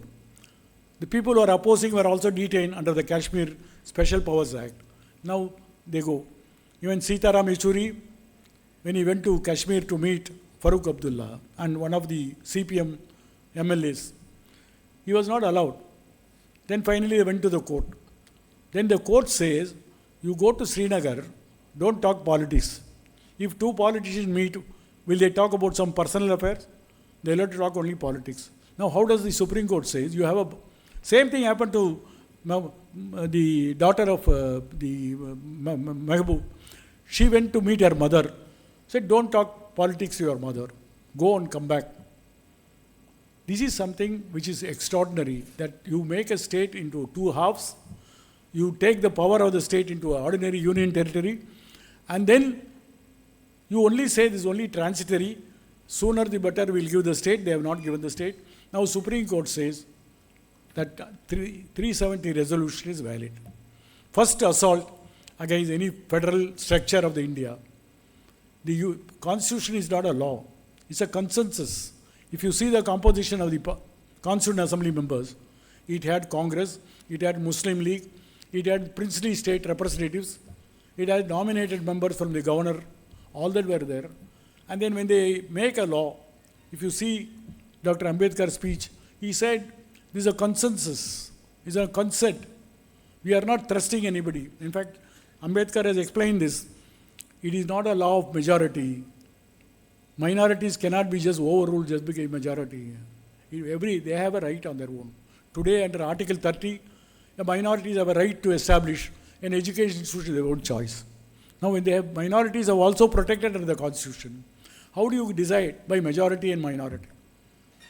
The people who are opposing were also detained under the Kashmir Special Powers Act. Now, they go. Even Sitaram Yechuri, when he went to Kashmir to meet Farooq Abdullah and one of the CPM MLAs, he was not allowed. Then finally they went to the court. Then the court says, you go to Srinagar, don't talk politics. If two politicians meet, will they talk about some personal affairs? They'll have to talk only politics. Now how does the Supreme Court say? You have a same thing happened to the daughter of Mehboob. She went to meet her mother, said, don't talk politics to your mother. Go and come back. This is something which is extraordinary, that you make a state into two halves, you take the power of the state into an ordinary union territory, and then you only say this is only transitory, sooner the better we'll give the state, they have not given the state. Now Supreme Court says that 370 resolution is valid. First assault against any federal structure of the India. The Constitution is not a law, it's a consensus. If you see the composition of the Constituent Assembly members, it had Congress, it had Muslim League, it had princely state representatives, it had nominated members from the governor, all that were there. And then when they make a law, if you see Dr. Ambedkar's speech, he said, this is a consensus, it's a consent. We are not trusting anybody. In fact, Ambedkar has explained this. It is not a law of majority. Minorities cannot be just overruled just because majority. They have a right on their own. Today, under Article 30, the minorities have a right to establish an education institution of their own choice. Now, when they have minorities are also protected under the Constitution, how do you decide by majority and minority?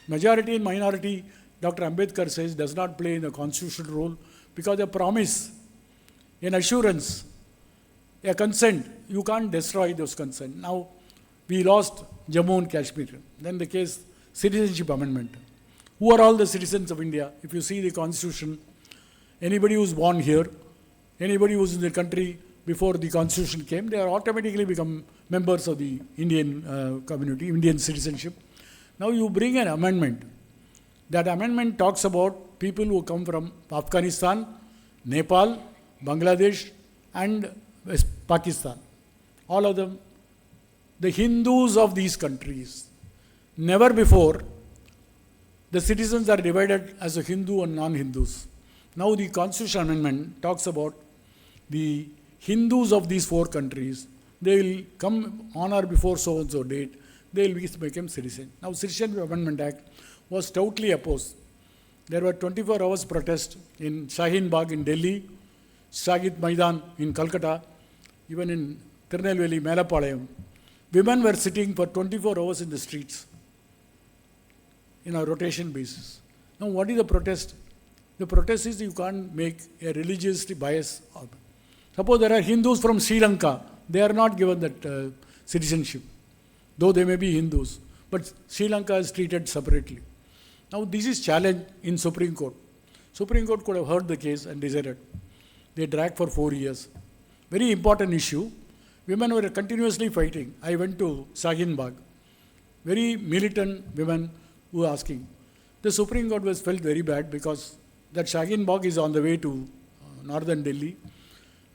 Majority and minority, Dr. Ambedkar says, does not play in the constitutional role because a promise, an assurance, a consent, you can't destroy those consent. Now, we lost Jammu and Kashmir. Then the case, citizenship amendment. Who are all the citizens of India? If you see the Constitution, anybody who's born here, anybody who's in the country before the Constitution came, they are automatically become members of the Indian community, Indian citizenship. Now you bring an amendment. That amendment talks about people who come from Afghanistan, Nepal, Bangladesh, and Pakistan. All of them. The Hindus of these countries. Never before, the citizens are divided as a Hindu and non-Hindus. Now the Constitutional Amendment talks about the Hindus of these four countries. They will come on or before so-and-so date. They will become citizens. Now Citizenship Amendment Act was stoutly opposed. There were 24 hours protest in Shaheen Bagh in Delhi, Shahid Maidan in Calcutta, even in Tirunelveli, Melapalayam. Women were sitting for 24 hours in the streets in a rotation basis. Now, what is the protest? The protest is you can't make a religious bias. Suppose there are Hindus from Sri Lanka they are not given that citizenship, though they may be Hindus. But Sri Lanka is treated separately. Now this is challenged in Supreme Court. Supreme Court could have heard the case and decided. They dragged for 4 years. Very important issue. Women were continuously fighting. I went to Shaheen Bagh. Very militant women who were asking. The Supreme Court was felt very bad because that Shaheen Bagh is on the way to northern Delhi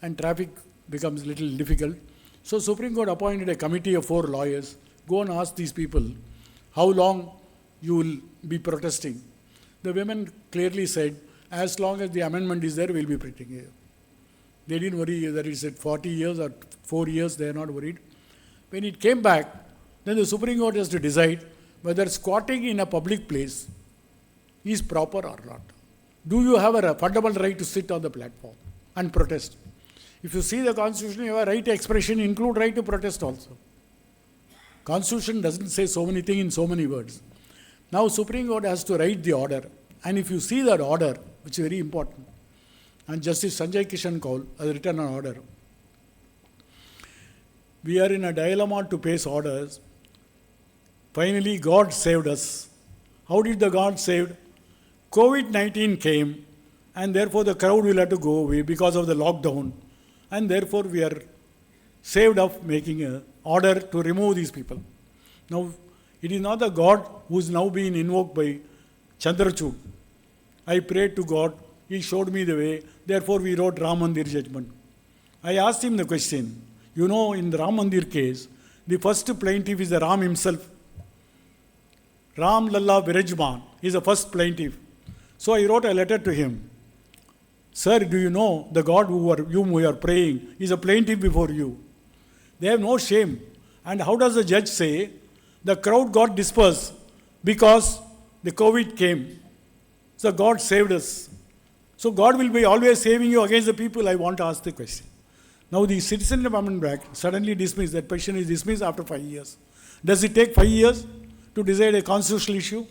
and traffic becomes little difficult. So Supreme Court appointed a committee of 4 lawyers. Go and ask these people how long you will be protesting. The women clearly said, as long as the amendment is there, we will be protesting. They didn't worry whether it's at 40 years or 4 years, they are not worried. When it came back, then the Supreme Court has to decide whether squatting in a public place is proper or not. Do you have a fundamental right to sit on the platform and protest? If you see the Constitution, you have a right to expression, include right to protest also. Constitution doesn't say so many things in so many words. Now Supreme Court has to write the order. And if you see that order, which is very important, and Justice Sanjay Kishan Kaul has written an order. We are in a dilemma to pass orders. Finally, God saved us. How did the God saved? COVID-19 came, and therefore the crowd will have to go away because of the lockdown. And therefore we are saved of making an order to remove these people. Now, it is not the God who is now being invoked by Chandrachud. I prayed to God. He showed me the way. Therefore, we wrote Ram Mandir judgment. I asked him the question. You know, in the Ram Mandir case, the first plaintiff is the Ram himself. Ram Lalla Virajman is the first plaintiff. So I wrote a letter to him. Sir, do you know the God whom we are praying is a plaintiff before you? They have no shame. And how does the judge say? The crowd got dispersed because the COVID came. So God saved us. So God will be always saving you against the people. I want to ask the question. Now the Citizenship Amendment Act suddenly dismissed. That petition is dismissed after 5 years. Does it take 5 years to decide a constitutional issue?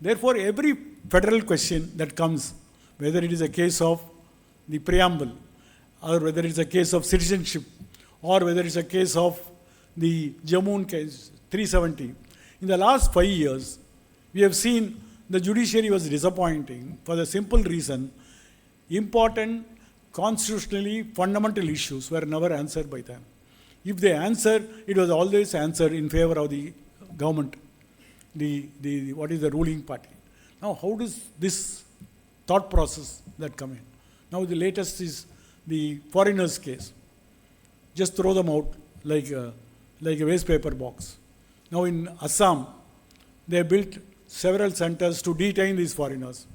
Therefore, every federal question that comes, whether it is a case of the preamble, or whether it's a case of citizenship, or whether it's a case of the Jammu case 370, in the last 5 years, we have seen the judiciary was disappointing for the simple reason important constitutionally fundamental issues were never answered by them. If they answered, it was always answered in favor of the government, what is the ruling party. Now, how does this thought process that come in? Now, the latest is the foreigners case. Just throw them out like a waste paper box. Now, in Assam, they built several centers to detain these foreigners.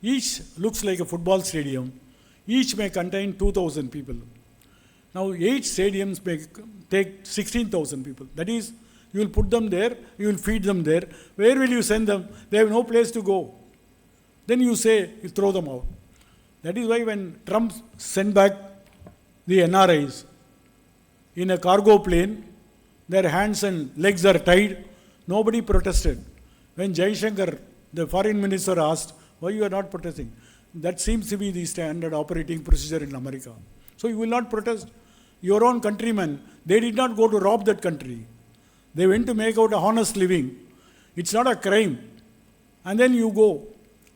Each looks like a football stadium. Each may contain 2,000 people. Now, 8 stadiums may take 16,000 people. That is, you will put them there, you will feed them there. Where will you send them? They have no place to go. Then you say, you throw them out. That is why when Trump sent back the NRIs in a cargo plane, their hands and legs are tied, nobody protested. When Jaishankar, the foreign minister, asked, why you are not protesting? That seems to be the standard operating procedure in America. So you will not protest. Your own countrymen, they did not go to rob that country. They went to make out a honest living. It's not a crime. And then you go.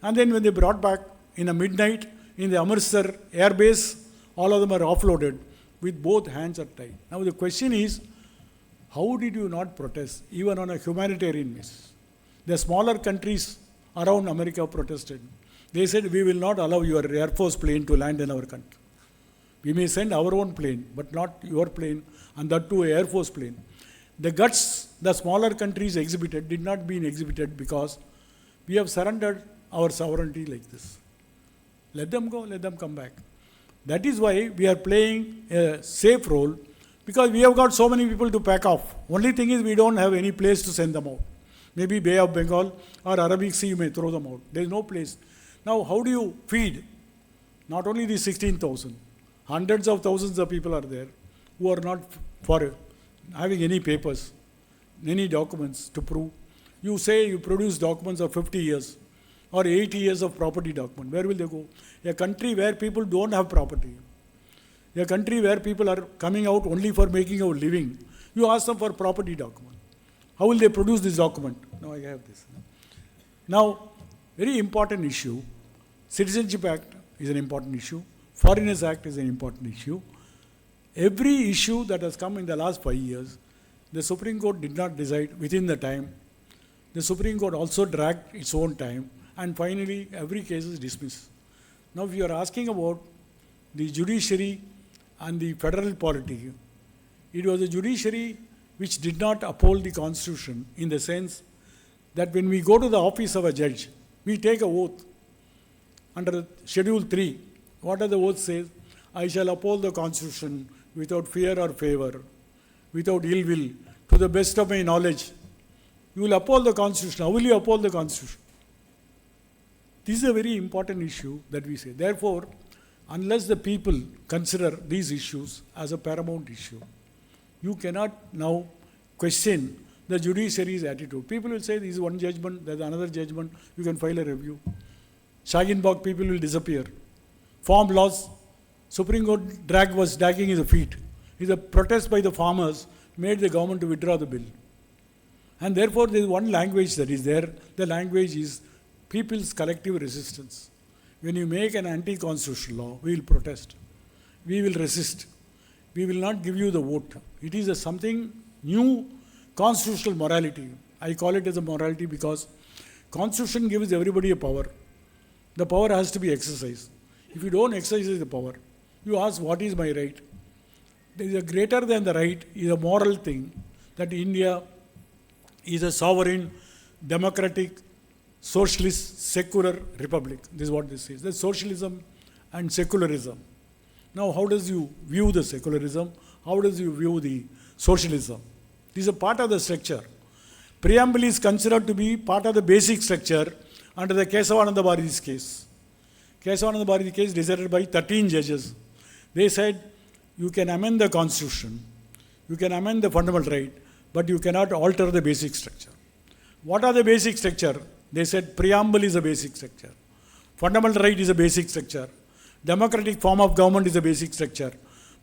And then when they brought back in a midnight in the Amritsar air base, all of them are offloaded with both hands are tied. Now the question is, how did you not protest even on a humanitarian basis? The smaller countries around America protested. They said, we will not allow your Air Force plane to land in our country. We may send our own plane, but not your plane, and that too an Air Force plane. The guts the smaller countries exhibited did not be exhibited because we have surrendered our sovereignty like this. Let them go, let them come back. That is why we are playing a safe role, because we have got so many people to pack off. Only thing is we don't have any place to send them out. Maybe Bay of Bengal or Arabic Sea, you may throw them out. There is no place. Now, how do you feed? Not only the 16,000, hundreds of thousands of people are there who are not for having any papers, any documents to prove. You say you produce documents of 50 years or 80 years of property document. Where will they go? A country where people don't have property. a country where people are coming out only for making a living, you ask them for property document. How will they produce this document? Now I have this. Now, very important issue, Citizenship Act is an important issue, Foreigners Act is an important issue. Every issue that has come in the last 5 years, the Supreme Court did not decide within the time. The Supreme Court also dragged its own time, and finally every case is dismissed. Now if you are asking about the judiciary and the federal polity, it was the judiciary which did not uphold the Constitution, in the sense that when we go to the office of a judge, we take a oath under Schedule 3. What does the oath say? I shall uphold the Constitution without fear or favor, without ill will, to the best of my knowledge. You will uphold the Constitution. How will you uphold the Constitution? This is a very important issue that we say. Therefore, unless the people consider these issues as a paramount issue, you cannot now question the judiciary's attitude. People will say, this is one judgment, there is another judgment, you can file a review. Shaginbog people will disappear. Farm laws, Supreme Court was dragging his feet. It's a protest by the farmers made the government to withdraw the bill. And therefore, there is one language that is there. The language is people's collective resistance. When you make an anti-constitutional law, we will protest. We will resist. We will not give you the vote. It is something new, constitutional morality. I call it as a morality because Constitution gives everybody a power. The power has to be exercised. If you don't exercise the power, you ask, what is my right? There is a greater than the right is a moral thing, that India is a sovereign, democratic, socialist, secular republic. This is what this is. There's socialism and secularism. Now, how does you view the secularism? How does you view the socialism? This is a part of the structure. Preamble is considered to be part of the basic structure under the Kesavananda Bharati's case. Kesavananda Bharati case decided by 13 judges. They said, you can amend the Constitution, you can amend the fundamental right, but you cannot alter the basic structure. What are the basic structure? They said preamble is a basic structure. Fundamental right is a basic structure. Democratic form of government is a basic structure.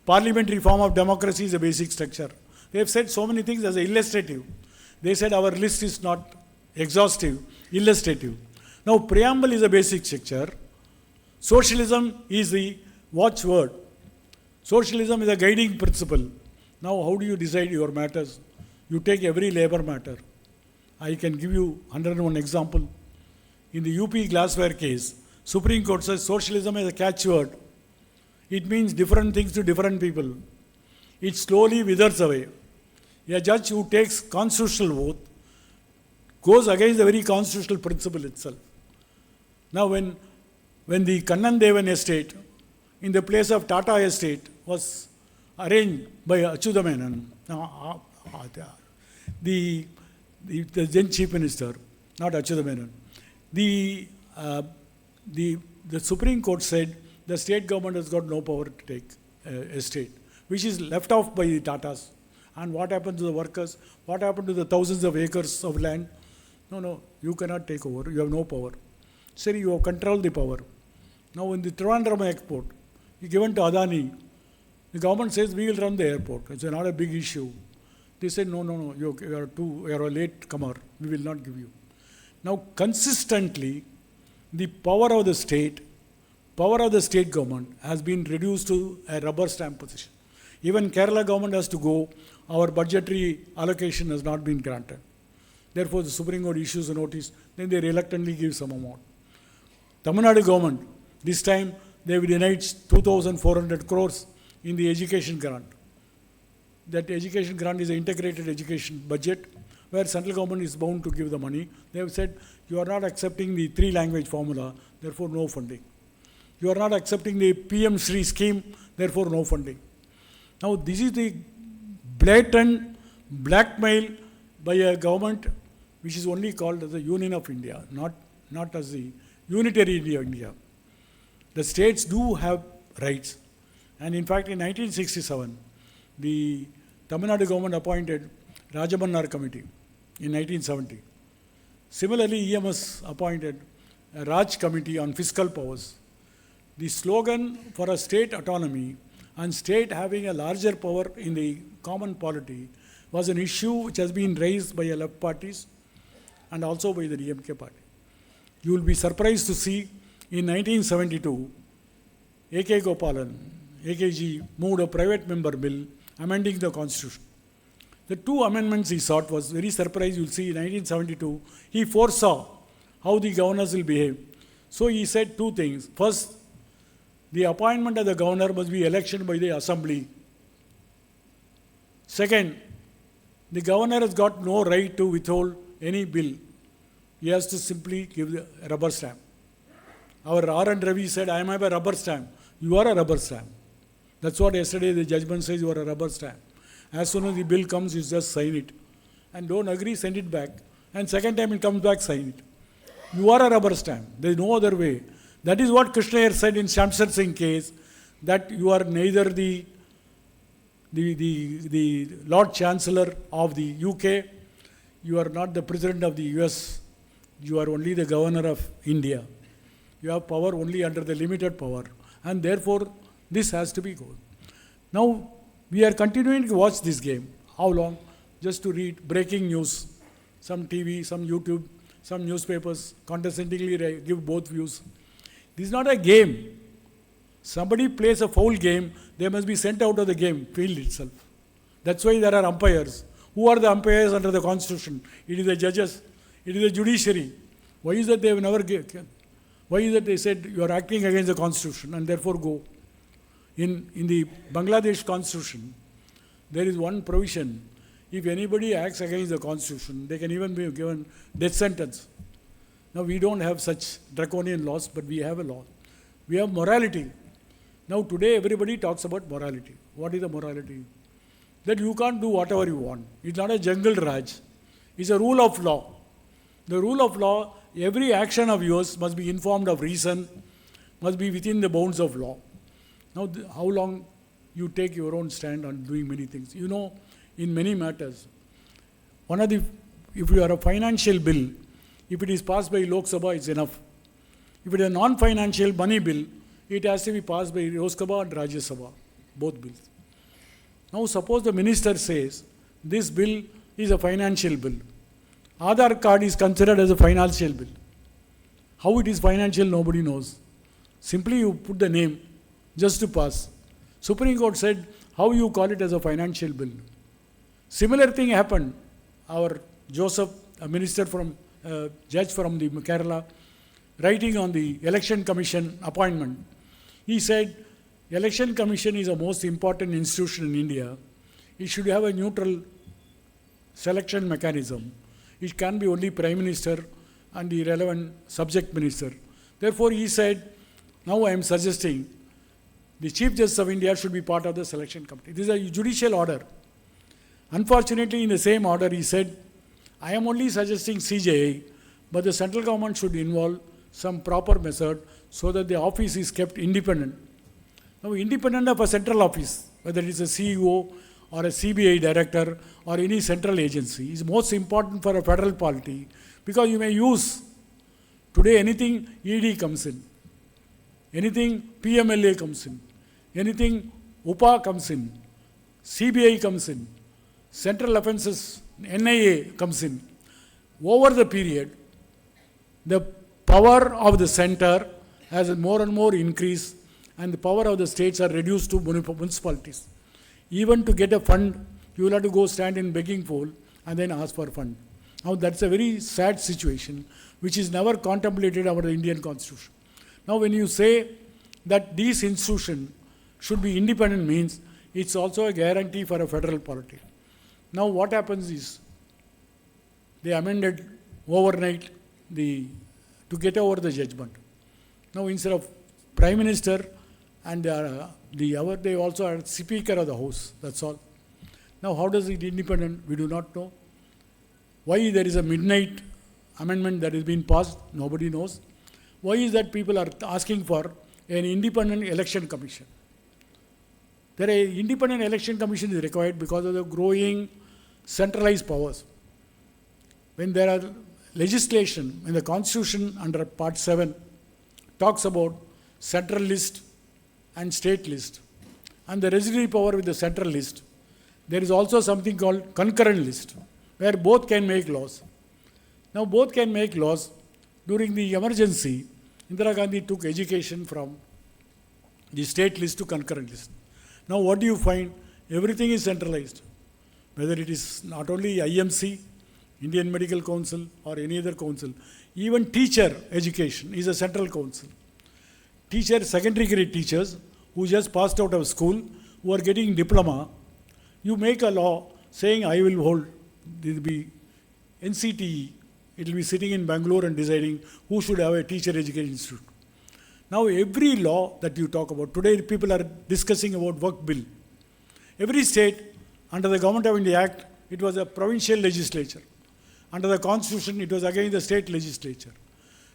Parliamentary form of democracy is a basic structure. They have said so many things as illustrative. They said our list is not exhaustive, illustrative. Now preamble is a basic structure. Socialism is the watchword. Socialism is a guiding principle. Now how do you decide your matters? You take every labor matter. I can give you 101 example. In the UP glassware case, Supreme Court says socialism is a catchword. It means different things to different people. It slowly withers away. A judge who takes constitutional oath goes against the very constitutional principle itself. Now when the Kannan Devan estate, in the place of Tata estate, was arranged by Achyuta Menon, the then Chief Minister, not Achyuta Menon, the Supreme Court said the state government has got no power to take estate, which is left off by the Tatas. And what happened to the workers? What happened to the thousands of acres of land? No, you cannot take over. You have no power. Sir, you have controlled the power. Now in the Trivandrum airport, given to Adani, the government says we will run the airport. It's not a big issue. They said, no, you are a late comer. We will not give you. Now consistently, the power of the state government has been reduced to a rubber stamp position. Even Kerala government has to go, our budgetary allocation has not been granted. Therefore, the Supreme Court issues a notice, then they reluctantly give some amount. Tamil Nadu government, this time they have denied 2,400 crores in the education grant. That education grant is an integrated education budget where central government is bound to give the money. They have said, you are not accepting the 3-language formula, therefore no funding. You are not accepting the PM Shri scheme, therefore no funding. Now this is the blatant blackmail by a government which is only called as the Union of India, not as the Unitary India. The states do have rights. And in fact, in 1967, the Tamil Nadu government appointed Rajamannar Committee in 1970. Similarly, EMS appointed a Raj Committee on Fiscal Powers. The slogan for a state autonomy and state having a larger power in the common polity was an issue which has been raised by left parties and also by the DMK party. You will be surprised to see in 1972, A.K. Gopalan, AKG moved a private member bill amending the constitution. The two amendments he sought was very surprised. You'll see in 1972, he foresaw how the governors will behave. So he said two things. First, the appointment of the governor must be election by the assembly. Second, the governor has got no right to withhold any bill. He has to simply give the rubber stamp. Our R.N. Ravi said, I am a rubber stamp. You are a rubber stamp. That's what yesterday the judgment says, you are a rubber stamp. As soon as the bill comes, you just sign it. And don't agree, send it back. And second time it comes back, sign it. You are a rubber stamp. There is no other way. That is what Krishna Iyer said in Shamsher Singh case, that you are neither the Lord Chancellor of the UK, you are not the President of the US, you are only the Governor of India. You have power only under the limited power, and therefore this has to be good. Now, we are continuing to watch this game. How long? Just to read breaking news, some TV, some YouTube, some newspapers condescendingly give both views. This is not a game. Somebody plays a foul game, they must be sent out of the game field itself. That's why there are umpires. Who are the umpires under the Constitution? It is the judges. It is the judiciary. Why is that they have never why is that they said you are acting against the Constitution and therefore go? In the Bangladesh Constitution, there is one provision. If anybody acts against the Constitution, they can even be given death sentence. Now we don't have such draconian laws, but we have a law. We have morality. Now today everybody talks about morality. What is the morality? That you can't do whatever you want. It's not a jungle raj. It's a rule of law. The rule of law, every action of yours must be informed of reason, must be within the bounds of law. Now how long you take your own stand on doing many things. You know, in many matters, if you are a financial bill, if it is passed by Lok Sabha, it's enough. If it is a non-financial money bill, it has to be passed by Lok Sabha and Rajya Sabha, both bills. Now suppose the minister says, this bill is a financial bill. Aadhaar card is considered as a financial bill. How it is financial, nobody knows. Simply you put the name just to pass. Supreme Court said, how you call it as a financial bill? Similar thing happened. Our Joseph, a minister from, judge from the Kerala, writing on the Election Commission appointment, he said, Election Commission is the most important institution in India. It should have a neutral selection mechanism. It can be only Prime Minister and the relevant subject minister. Therefore, he said, now I am suggesting the Chief Justice of India should be part of the selection committee. This is a judicial order. Unfortunately, in the same order, he said, I am only suggesting CJI, but the central government should involve some proper method so that the office is kept independent. Now, independent of a central office, whether it is a CEO or a CBI director or any central agency, is most important for a federal polity because you may use, today anything ED comes in, anything PMLA comes in, anything UPA comes in, CBI comes in, central offences, NIA comes in. Over the period, the power of the center has more and more increased and the power of the states are reduced to municipalities. Even to get a fund, you will have to go stand in begging bowl and then ask for a fund. Now that's a very sad situation which is never contemplated under the Indian Constitution. Now when you say that these institutions should be independent means it's also a guarantee for a federal polity. Now what happens is they amended overnight to get over the judgment. Now instead of Prime Minister and they also are Speaker of the House, that's all. Now how does it independent? We do not know. Why there is a midnight amendment that is being passed? Nobody knows. Why is that people are asking for an independent election commission? An independent election commission is required because of the growing centralized powers. When there are legislation, when the Constitution under Part 7 talks about central list and state list, and the residuary power with the central list, there is also something called concurrent list, where both can make laws. Now both can make laws. During the emergency, Indira Gandhi took education from the state list to concurrent list. Now what do you find? Everything is centralized. Whether it is not only IMC, Indian Medical Council, or any other council, even teacher education is a central council. Secondary grade teachers who just passed out of school, who are getting diploma, you make a law saying I will hold, there will be NCTE, it will be sitting in Bangalore and deciding who should have a teacher education institute. Now every law that you talk about, today people are discussing about work bill. Every state, under the Government of India Act, it was a provincial legislature. Under the Constitution, it was again the state legislature.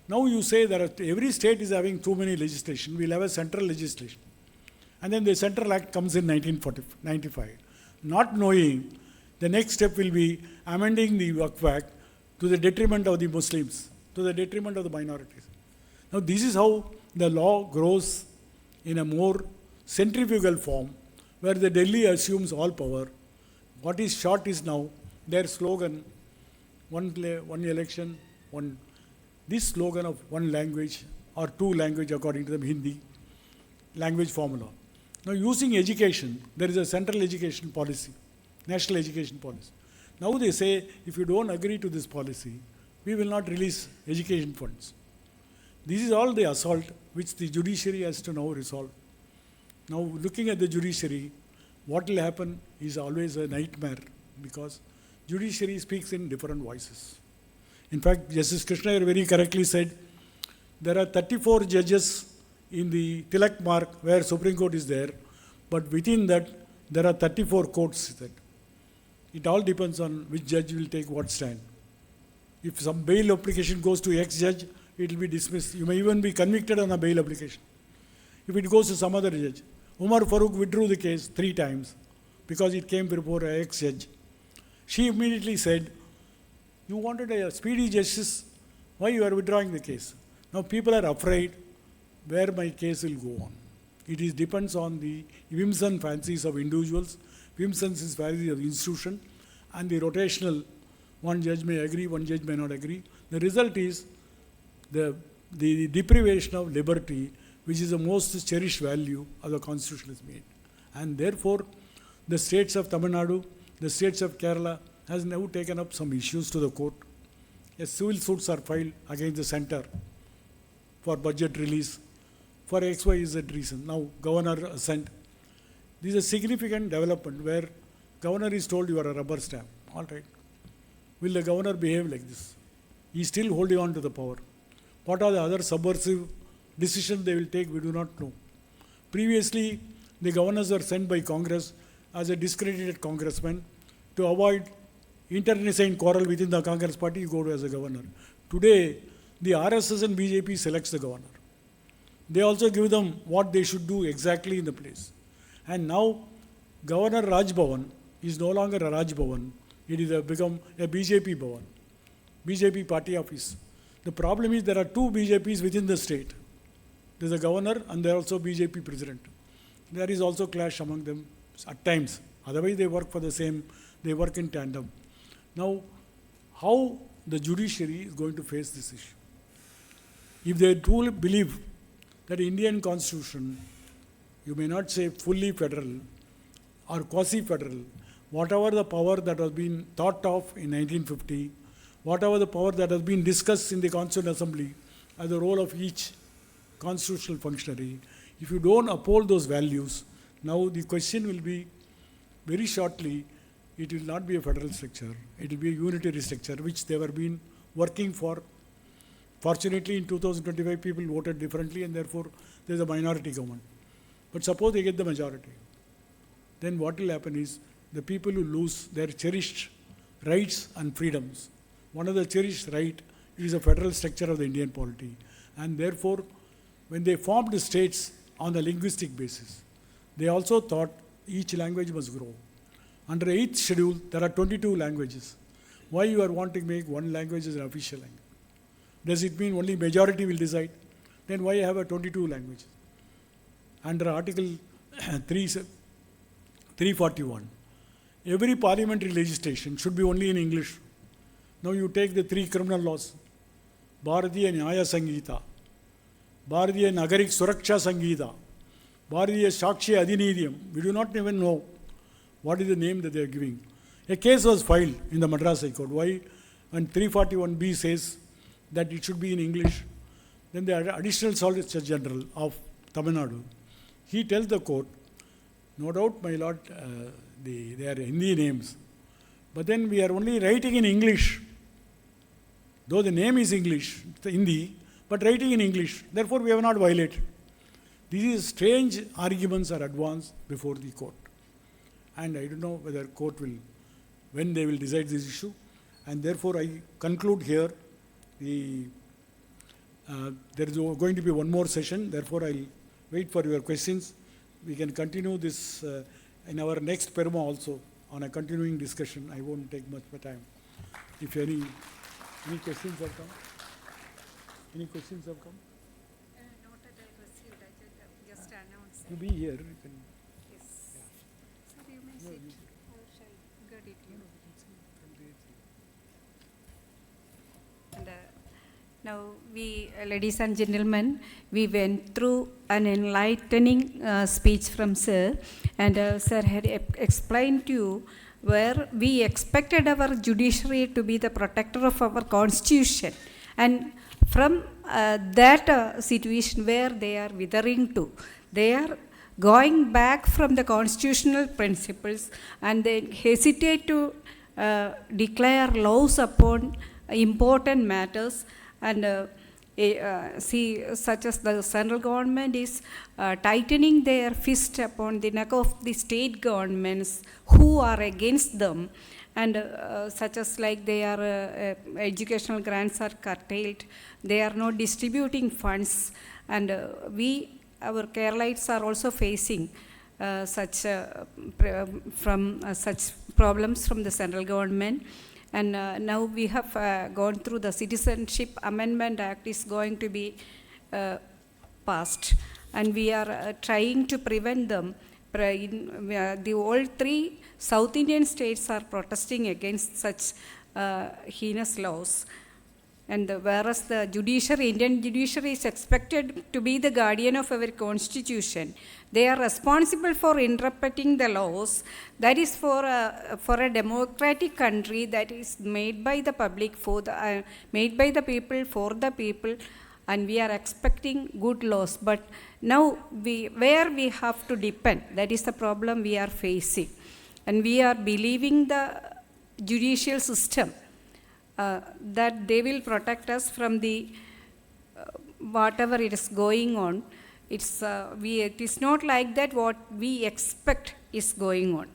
Now you say that every state is having too many legislation, we'll have a central legislation. And then the Central Act comes in 1995. Not knowing the next step will be amending the Waqf Act to the detriment of the Muslims, to the detriment of the minorities. Now this is how the law grows in a more centrifugal form, where the Delhi assumes all power. What is short is now their slogan, one election, one. This slogan of one language or two language according to the Hindi language formula. Now using education, there is a central education policy, national education policy. Now they say, if you don't agree to this policy, we will not release education funds. This is all the assault which the judiciary has to now resolve. Now looking at the judiciary, what will happen is always a nightmare, because judiciary speaks in different voices. In fact, Justice Krishna very correctly said, there are 34 judges in the Tilak mark where Supreme Court is there, but within that, there are 34 courts. It all depends on which judge will take what stand. If some bail application goes to ex-judge, it will be dismissed. You may even be convicted on a bail application. If it goes to some other judge. Umar Farooq withdrew the case 3 times because it came before an ex-judge. She immediately said, you wanted a speedy justice, why you are withdrawing the case? Now people are afraid where my case will go on. It depends on the whims and fancies of individuals, whims and fancies of the institution, and the rotational, one judge may agree, one judge may not agree. The result is the deprivation of liberty, which is the most cherished value of the Constitution, is made. And therefore, the states of Tamil Nadu, the states of Kerala has now taken up some issues to the court. Civil suits are filed against the center for budget release for XYZ reason. Now, governor assent. This is a significant development where governor is told you are a rubber stamp. All right. Will the governor behave like this? He is still holding on to the power. What are the other subversive decisions they will take, we do not know. Previously, the governors were sent by Congress as a discredited congressman to avoid internecine quarrel within the Congress party, you go to as a governor. Today, the RSS and BJP selects the governor. They also give them what they should do exactly in the place. And now, Governor Raj Bhavan is no longer a Raj Bhavan. It is become a BJP Bhavan, BJP party office. The problem is there are 2 BJPs within the state. There is a governor and there is also BJP president. There is also clash among them at times. Otherwise, they work for the same, they work in tandem. Now, how the judiciary is going to face this issue? If they truly believe that Indian Constitution, you may not say fully federal or quasi-federal, whatever the power that was being thought of in 1950, whatever the power that has been discussed in the Constituent Assembly as the role of each constitutional functionary, if you don't uphold those values, now the question will be, very shortly, it will not be a federal structure, it will be a unitary structure, which they were been working for. Fortunately, in 2025, people voted differently, and therefore, there is a minority government. But suppose they get the majority, then what will happen is, the people who lose their cherished rights and freedoms. One of the cherished right is a federal structure of the Indian polity. And therefore, when they formed the states on the linguistic basis, they also thought each language must grow. Under 8th schedule, there are 22 languages. Why you are wanting to make one language as an official language? Does it mean only majority will decide? Then why have a 22 languages? Under Article 3, 341. Every parliamentary legislation should be only in English. Now you take the 3 criminal laws. Bharatiya Nyaya Sanghita, Bharatiya Nagarik Suraksha Sanghita, Bharatiya Sakshi Adhinidhyam. We do not even know what is the name that they are giving. A case was filed in the Madras High Court. Why? When 341B says that it should be in English, then the additional Solicitor General of Tamil Nadu, he tells the court, no doubt, my lord, they are Hindi names, but then we are only writing in English. Though the name is English, the Hindi, but writing in English. Therefore, we have not violated. These strange arguments are advanced before the court. And I don't know whether court will, when they will decide this issue. And therefore, I conclude here. There is going to be one more session. Therefore, I'll wait for your questions. We can continue this in our next Peruma also on a continuing discussion. I won't take much more time. If any questions have come? Any questions have come? Not that I received, I just announced. You be here. You can. Yes. Sir, you may sit. Or shall I get it? And now we, ladies and gentlemen, we went through an enlightening speech from Sir, and Sir had explained to you where we expected our judiciary to be the protector of our constitution, and from that situation where they are withering to, they are going back from the constitutional principles, and they hesitate to declare laws upon important matters, and see, such as the central government is tightening their fist upon the neck of the state governments who are against them, and such as like their educational grants are curtailed, they are not distributing funds, and our Keralites are also facing such problems from the central government. And now we have gone through the Citizenship Amendment Act is going to be passed, and we are trying to prevent them. The all 3 South Indian states are protesting against such heinous laws. And whereas the Indian judiciary is expected to be the guardian of our constitution, they are responsible for interpreting the laws. That is for a democratic country that is made by the public, made by the people, for the people, and we are expecting good laws. But now where we have to depend, that is the problem we are facing. And we are believing the judicial system, that they will protect us from the whatever it is going on. It is not like that what we expect is going on.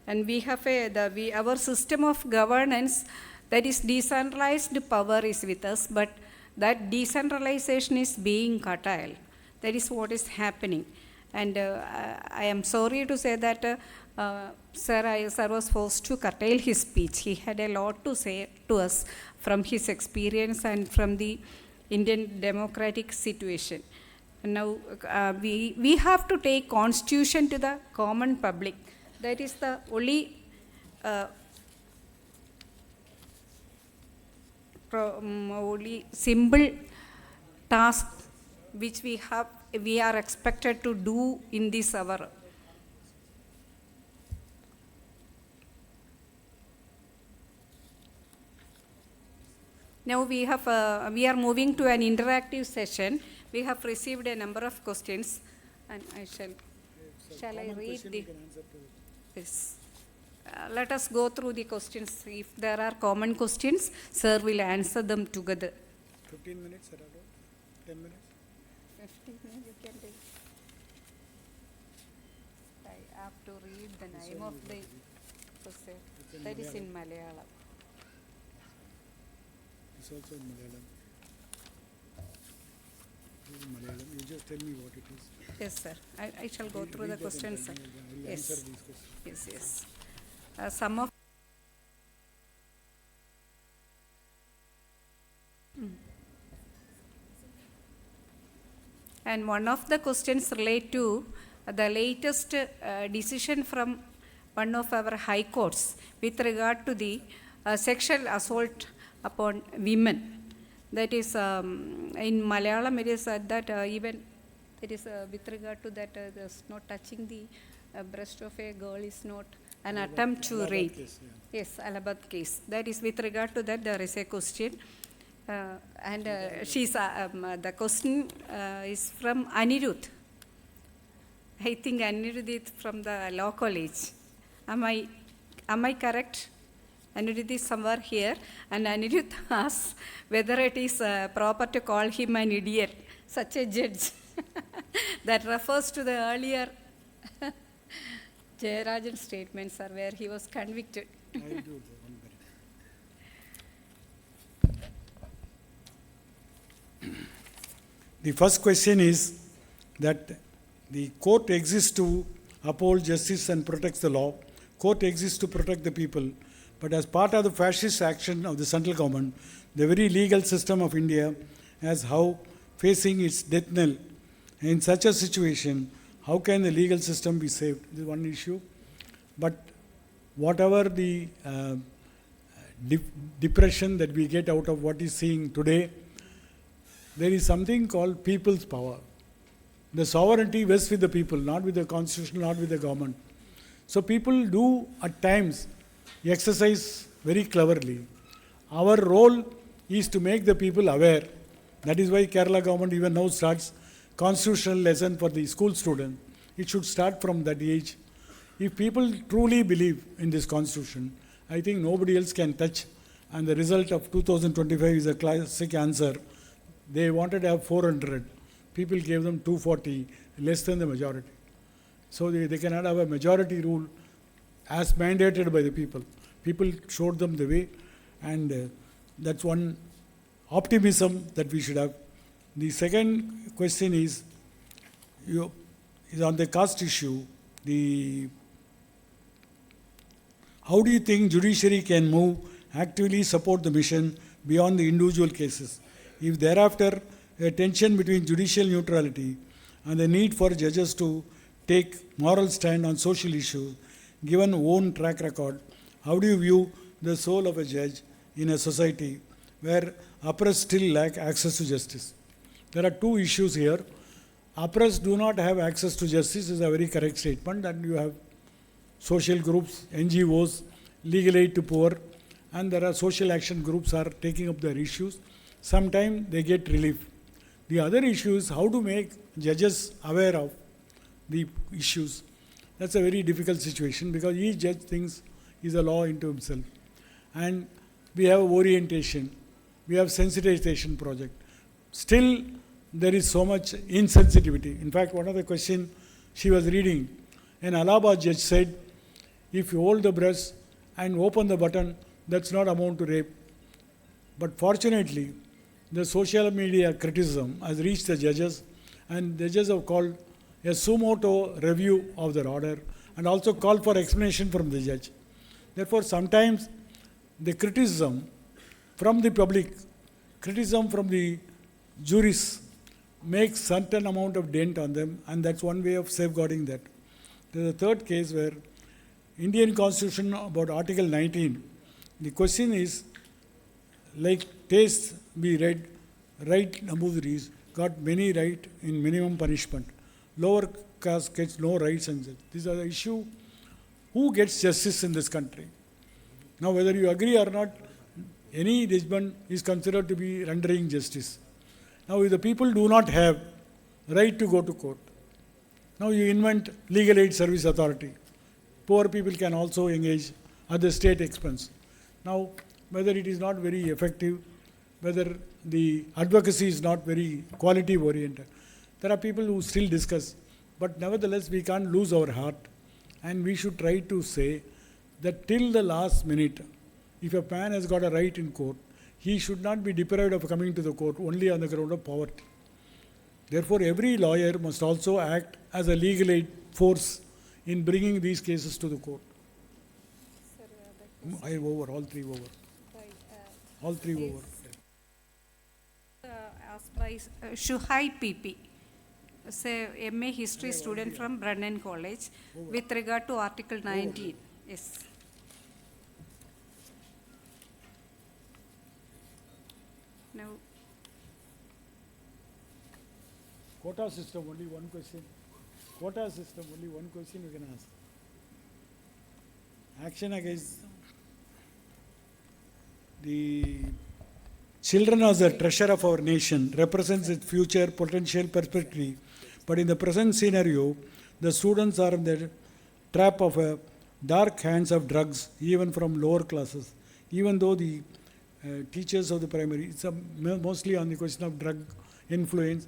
And we have our system of governance, that is decentralized power is with us, but that decentralization is being curtailed. That is what is happening. And I am sorry to say that Sir was forced to curtail his speech. He had a lot to say to us from his experience and from the Indian democratic situation. And now we have to take constitution to the common public. That is the only only simple task which we are expected to do in this hour. Now we are moving to an interactive session. We have received a number of questions, and shall I read this? Let us go through the questions. If there are common questions, Sir will answer them together. 15 minutes, 10 minutes? 15 minutes you can take. I have to read the name of the question. That is in Malayalam. It's also in Malayalam. This is Malayalam. You just tell me what it is. Yes, sir. I shall go through the questions, sir. I will Yes. answer these questions. Yes. Some of and one of the questions relate to the latest decision from one of our high courts with regard to the sexual assault upon women. That is, in Malayalam it is said that even it is with regard to that there's not touching the breast of a girl is not an attempt to rape. Case, Yes, Allahabad case. That is with regard to that there is a question. The question is from Anirudh. I think Anirudh is from the law college. Am I correct? Anirudh is somewhere here, and Anirudh asks whether it is proper to call him an idiot, such a judge. That refers to the earlier Jayarajan statements, sir, where he was convicted. I'll do that one minute. The first question is that the court exists to uphold justice and protect the law. Court exists to protect the people. But as part of the fascist action of the central government, the very legal system of India has how facing its death knell. In such a situation, how can the legal system be saved? This is one issue. But whatever the depression that we get out of what is seeing today, there is something called people's power. The sovereignty rests with the people, not with the constitution, not with the government. So people do at times exercise very cleverly. Our role is to make the people aware. That is why Kerala government even now starts constitutional lesson for the school student. It should start from that age. If people truly believe in this constitution, I think nobody else can touch. And the result of 2025 is a classic answer. They wanted to have 400. People gave them 240, less than the majority. So they cannot have a majority rule as mandated by the people. People showed them the way, and that's one optimism that we should have. The second question is on the caste issue. How do you think judiciary can move, actively support the mission beyond the individual cases? If thereafter a tension between judicial neutrality and the need for judges to take moral stand on social issues, given own track record, how do you view the soul of a judge in a society where oppressed still lack access to justice? There are two issues here. Oppressed do not have access to justice is a very correct statement, and you have social groups, NGOs, legal aid to poor, and there are social action groups are taking up their issues. Sometimes they get relief. The other issue is how to make judges aware of the issues. That's a very difficult situation because each judge thinks he's a law into himself. And we have orientation, we have sensitization project. Still, there is so much insensitivity. In fact, one of the questions she was reading, an Allahabad judge said, if you hold the breast and open the button, that's not amount to rape. But fortunately, the social media criticism has reached the judges, and the judges have called a suo motu review of their order and also called for explanation from the judge. Therefore, sometimes the criticism from the public, criticism from the juries makes certain amount of dent on them, and that's one way of safeguarding that. There's a third case where Indian Constitution about Article 19, the question is, like taste be read, right Namboodiris got many right in minimum punishment. Lower caste gets no rights and such. These are the issue. Who gets justice in this country? Now, whether you agree or not, any judgment is considered to be rendering justice. Now, if the people do not have right to go to court, now you invent legal aid service authority. Poor people can also engage at the state expense. Now, whether it is not very effective, whether the advocacy is not very quality oriented, there are people who still discuss. But nevertheless, we can't lose our heart, and we should try to say that till the last minute, if a man has got a right in court, he should not be deprived of coming to the court only on the ground of poverty. Therefore, every lawyer must also act as a legal aid force in bringing these cases to the court. I over, all three over. All three over. Asked by Shuhai PP. say MA History student from Brennan College with regard to Article 19. Yes. Now, Quota system, only one question. Quota system, only one question you can ask. Action against the children as the treasure of our nation represents its future potential perspective, but in the present scenario, the students are in the trap of a dark hands of drugs, even from lower classes. Even though the teachers of the primary, it's mostly on the question of drug influence.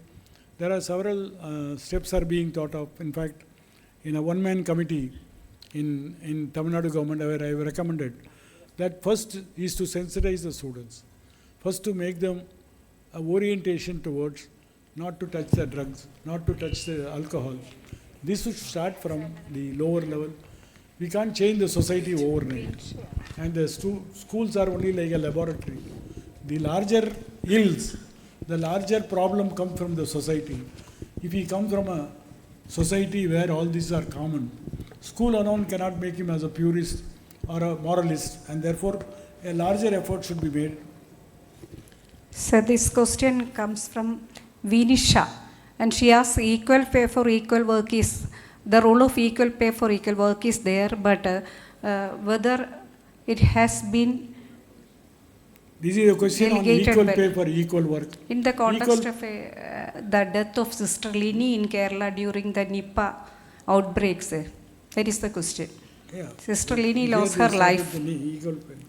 There are several steps are being thought of. In fact, in a one-man committee in Tamil Nadu government, where I have recommended that first is to sensitize the students. First to make them a orientation towards not to touch the drugs, not to touch the alcohol. This should start from the lower level. We can't change the society overnight. And the schools are only like a laboratory. The larger ills, the larger problem comes from the society. If he comes from a society where all these are common, school alone cannot make him as a purist or a moralist, and therefore a larger effort should be made. so this question comes from Vinisha, and she asks, equal pay for equal work is, the role of equal pay for equal work is there, but whether it has been This is a question on delegated equal well. pay for equal work. In the context Equal- of the death of Sister Lini in Kerala during the Nipah outbreaks, that is the question. Yeah. Sister Lini Here lost they her started life. the equal pay.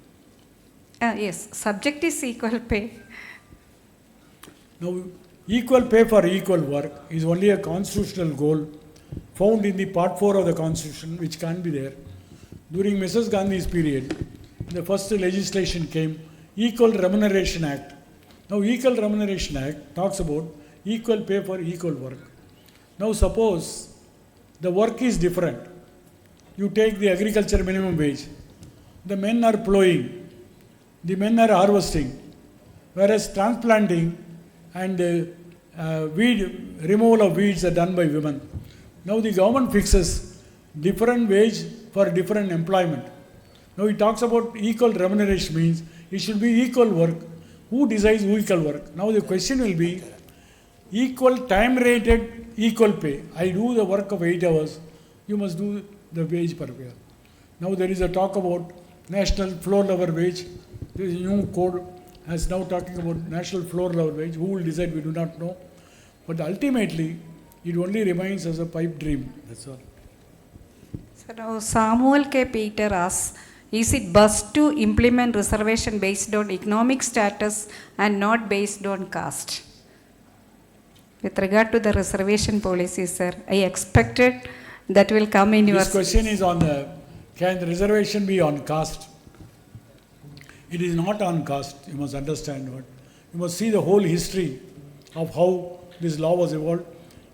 Yes, subject is equal pay. Now, equal pay for equal work is only a constitutional goal found in the Part 4 of the Constitution, which can't be there. During Mrs. Gandhi's period, the first legislation came, Equal Remuneration Act. Now, Equal Remuneration Act talks about equal pay for equal work. Now, suppose the work is different. You take the agriculture minimum wage. The men are plowing, the men are harvesting, whereas transplanting and weed removal of weeds are done by women. Now the government fixes different wage for different employment. Now it talks about equal remuneration, means it should be equal work. Who decides equal work? Now the question will be equal time rated equal pay. I do the work of 8 hours, you must do the wage per hour. Now there is a talk about national floor level wage. There is a new code as now talking about national floor level wage. Who will decide? We do not know. But ultimately, it only remains as a pipe dream. That's all. So now Samuel K. Peter asks, is it best to implement reservation based on economic status and not based on caste? With regard to the reservation policy, sir, I expected that will come in your... This question is on the, can the reservation be on caste? It is not on caste, you must understand what. You must see the whole history of how this law was evolved.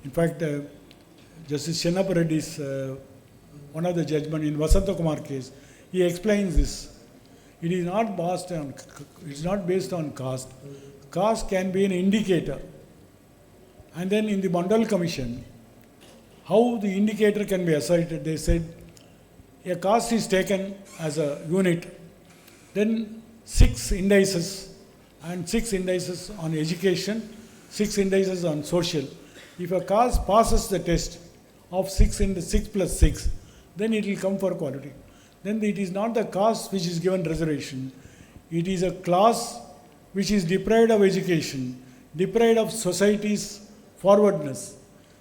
In fact, Justice Chennappa Reddy is one of the judgment in Vasanta Kumar case. He explains this. It is not based on caste. Caste can be an indicator. And then in the Mandal Commission, how the indicator can be asserted, they said a caste is taken as a unit, then 6 indices and 6 indices on education, 6 indices on social. If a caste passes the test of 6 into 6 plus 6, then it will come for quality. Then it is not the caste which is given reservation. It is a class which is deprived of education, deprived of society's forwardness,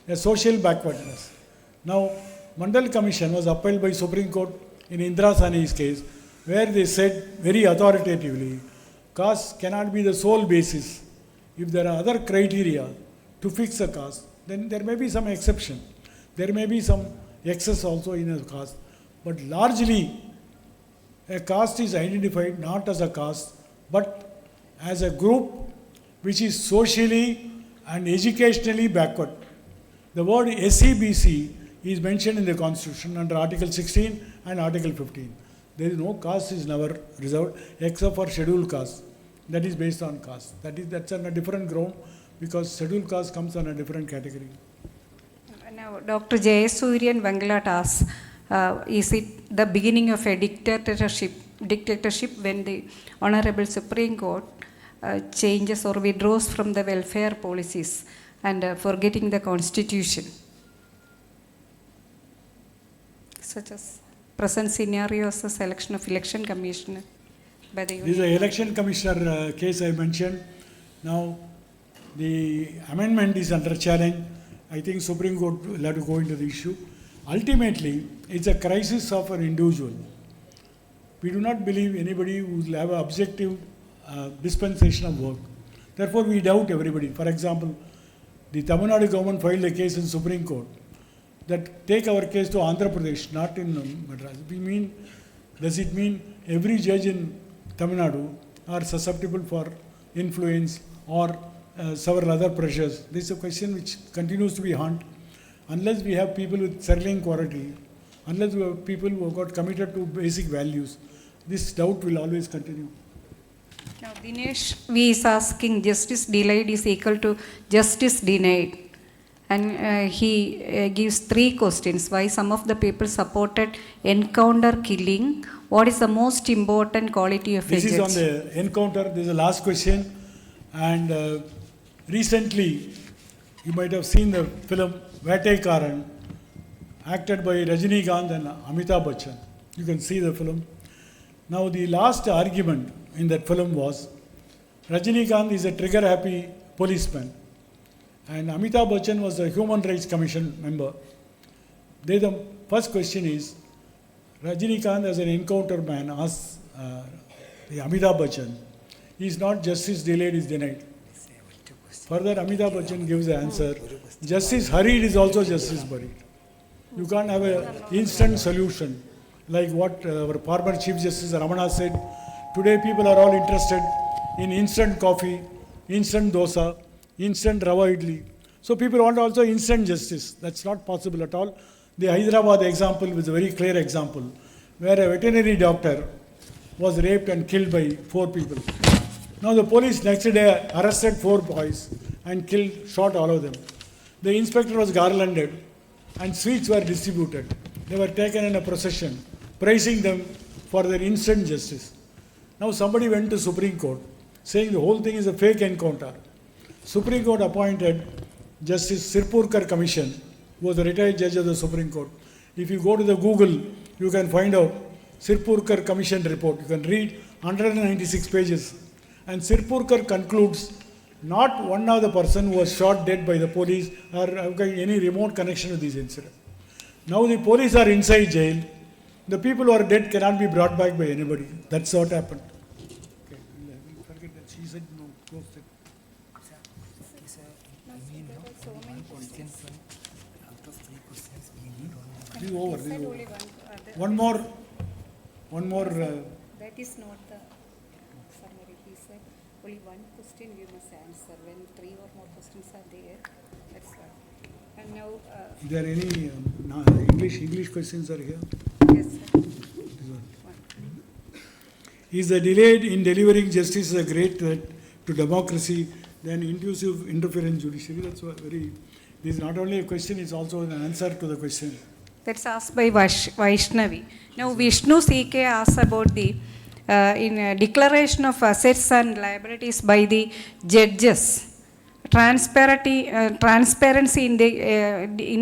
a social backwardness. Now, Mandal Commission was upheld by Supreme Court in Indira Sani's case, where they said very authoritatively, caste cannot be the sole basis. If there are other criteria to fix a caste, then there may be some exception. There may be some excess also in a caste. But largely, a caste is identified not as a caste, but as a group which is socially and educationally backward. The word SEBC is mentioned in the Constitution under Article 16 and Article 15. There is no caste is never reserved except for scheduled caste. That is based on caste. That's on a different ground because scheduled caste comes on a different category. Now, Dr. Jayasuriyan Vengalat asks, is it the beginning of a dictatorship when the Honorable Supreme Court changes or withdraws from the welfare policies and forgetting the Constitution? Such as present scenarios, the selection of election commissioner by the This is the election commissioner case I mentioned. Now, the amendment is under challenge. I think Supreme Court will have to go into the issue. Ultimately, it's a crisis of an individual. We do not believe anybody will have an objective dispensation of work. Therefore, we doubt everybody. For example, the Tamil Nadu government filed a case in Supreme Court that take our case to Andhra Pradesh, not in Madras. Does it mean every judge in Tamil Nadu are susceptible for influence or several other pressures? This is a question which continues to be haunted. Unless we have people with sterling quality, unless we have people who have got committed to basic values, this doubt will always continue. Now, Dinesh V is asking, justice delayed is equal to justice denied. And he gives 3 questions. Why some of the people supported encounter killing? What is the most important quality of a judge? This is on the encounter. This is the last question. And recently, you might have seen the film Vaitekaran, acted by Rajinikanth and Amitabh Bachchan. You can see the film. Now, the last argument in that film was Rajinikanth is a trigger-happy policeman, and Amitabh Bachchan was a Human Rights Commission member. The first question is, Rajinikanth as an encounter man asks Amitabh Bachchan, is not justice delayed is denied. Further, Amitabh Bachchan gives the answer, justice hurried is also justice buried. You can't have an instant solution like what our former Chief Justice Ramana said. Today people are all interested in instant coffee, instant dosa, instant rava idli. So people want also instant justice. That's not possible at all. The Hyderabad example was a very clear example where a veterinary doctor was raped and killed by 4 people. Now the police next day arrested 4 boys and shot all of them. The inspector was garlanded and sweets were distributed. They were taken in a procession, praising them for their instant justice. Now somebody went to Supreme Court saying the whole thing is a fake encounter. Supreme Court appointed Justice Sirpurkar Commission, who was a retired judge of the Supreme Court. If you go to the Google, you can find out Sirpurkar Commission report. You can read 196 pages. And Sirpurkar concludes, not one of the person who was shot dead by the police or have any remote connection with this incident. Now the police are inside jail. The people who are dead cannot be brought back by anybody. That's what happened. Okay, forget that. She said no, close it. This is over. This is over. One more. That is not the summary. He said only one question you must answer. When 3 or more questions are there, that's what. And now, Is there any English questions are here? yes, sir. Is the delayed in delivering justice a great threat to democracy than intrusive interference judiciary? That's very. This is not only a question; it's also an answer to the question. That's asked by Vaishnavi. Now, Vishnu CK asks about the declaration of assets and liabilities by the judges. Transparency in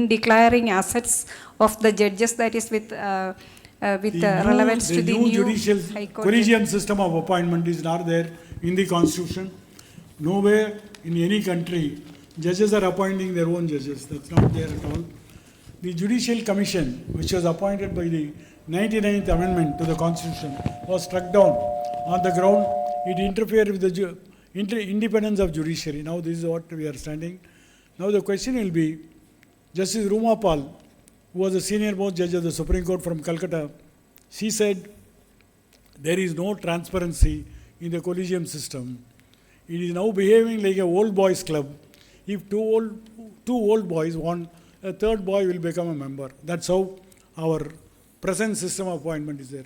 declaring assets of the judges, that is with relevance to the new judicial High Court. collegium system of appointment is not there in the Constitution. Nowhere in any country, judges are appointing their own judges. That's not there at all. The Judicial Commission, which was appointed by the 99th Amendment to the Constitution, was struck down on the ground it interfered with the independence of judiciary. Now this is what we are standing. Now the question will be, Justice Ruma Pal, who was the senior most judge of the Supreme Court from Calcutta, she said there is no transparency in the collegium system. It is now behaving like a old boys club. If two old boys want, a third boy will become a member. That's how our present system of appointment is there.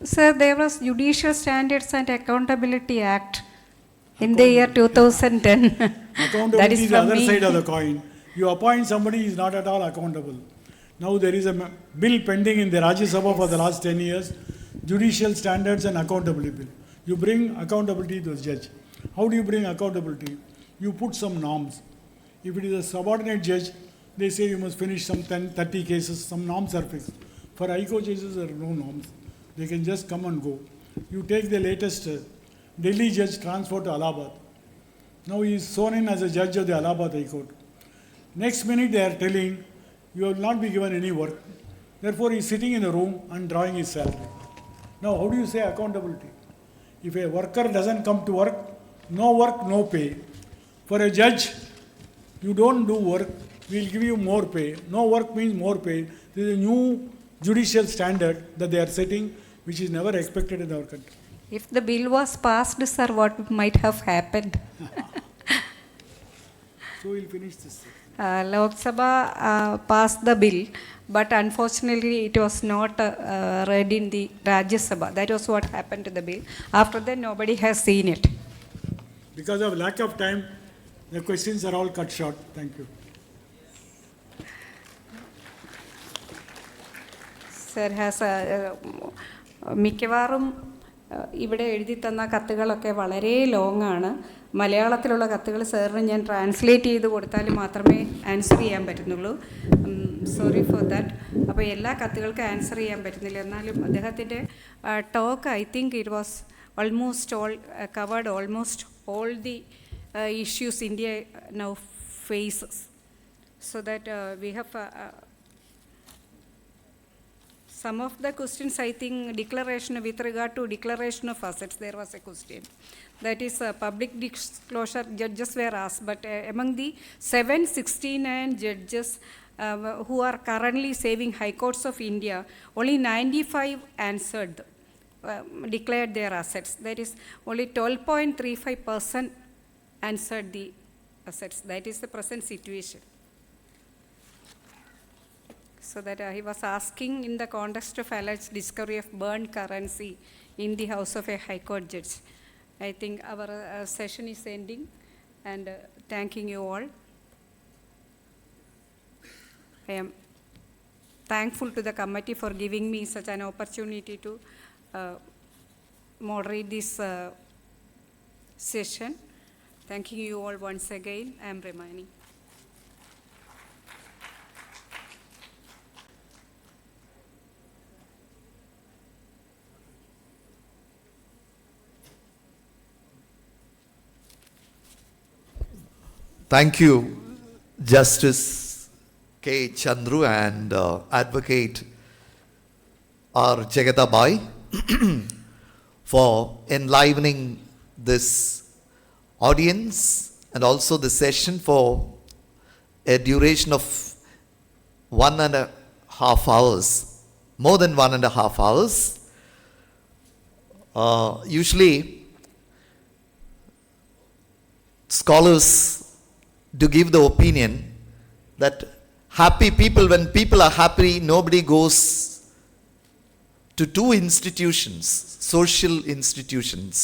Sir, there was Judicial Standards and Accountability Act in the year 2010. Accountability is the other side of the coin. You appoint somebody who is not at all accountable. Now there is a bill pending in the Rajya Sabha for the last 10 years, Judicial Standards and Accountability Bill. You bring accountability to the judge. How do you bring accountability? You put some norms. If it is a subordinate judge, they say you must finish some 10, 30 cases, some norms are fixed. For High Court judges, there are no norms. They can just come and go. You take the latest Delhi judge transferred to Allahabad. Now he is sworn in as a judge of the Allahabad High Court. Next minute they are telling, you will not be given any work. Therefore he is sitting in a room and drawing his salary. Now how do you say accountability? If a worker doesn't come to work, no pay. For a judge, you don't do work, we will give you more pay. No work means more pay. This is a new judicial standard that they are setting, which is never expected in our country. If the bill was passed, sir, what might have happened? So we'll finish this. Lok Sabha passed the bill, but unfortunately it was not read in the Rajya Sabha. That was what happened to the bill. After that, nobody has seen it. Because of lack of time, the questions are all cut short. Thank you. Sir has മിക്കവാറും ഇവിടെ എഴുതി തന്ന കത്തുകളൊക്കെ വളരെ long ആണ്. മലയാളത്തിലുള്ള കത്തുകൾ സാറിന് ഞാൻ ട്രാൻസ്ലേറ്റ് ചെയ്ത് കൊടുത്താൽ മാത്രമേ ആൻസർ ചെയ്യാൻ പറ്റുന്നുള്ളൂ. Sorry for that. അപ്പോൾ എല്ലാ കത്തുകൾക്കും ആൻസർ ചെയ്യാൻ പറ്റുന്നില്ല. എന്നാലും അദ്ദേഹത്തിൻ്റെ talk I think it was almost all covered almost all the issues India now faces. So that we have some of the questions, I think, declaration with regard to declaration of assets, there was a question. That is public disclosure, judges were asked, but among the 769 judges who are currently serving High Courts of India, only 95 answered, declared their assets. That is only 12.35% answered the assets. That is the present situation. So that he was asking in the context of alleged discovery of burned currency in the house of a High Court judge. I think our session is ending, and thanking you all. I am thankful to the committee for giving me such an opportunity to moderate this session. Thanking you all once again. I am remaining. Thank you, Justice K. Chandru and Advocate R. Jagatabai for enlivening this audience and also the session for a duration of 1.5 hours, more than 1.5 hours. Usually, scholars do give the opinion that happy people, when people are happy, nobody goes to two institutions, social institutions.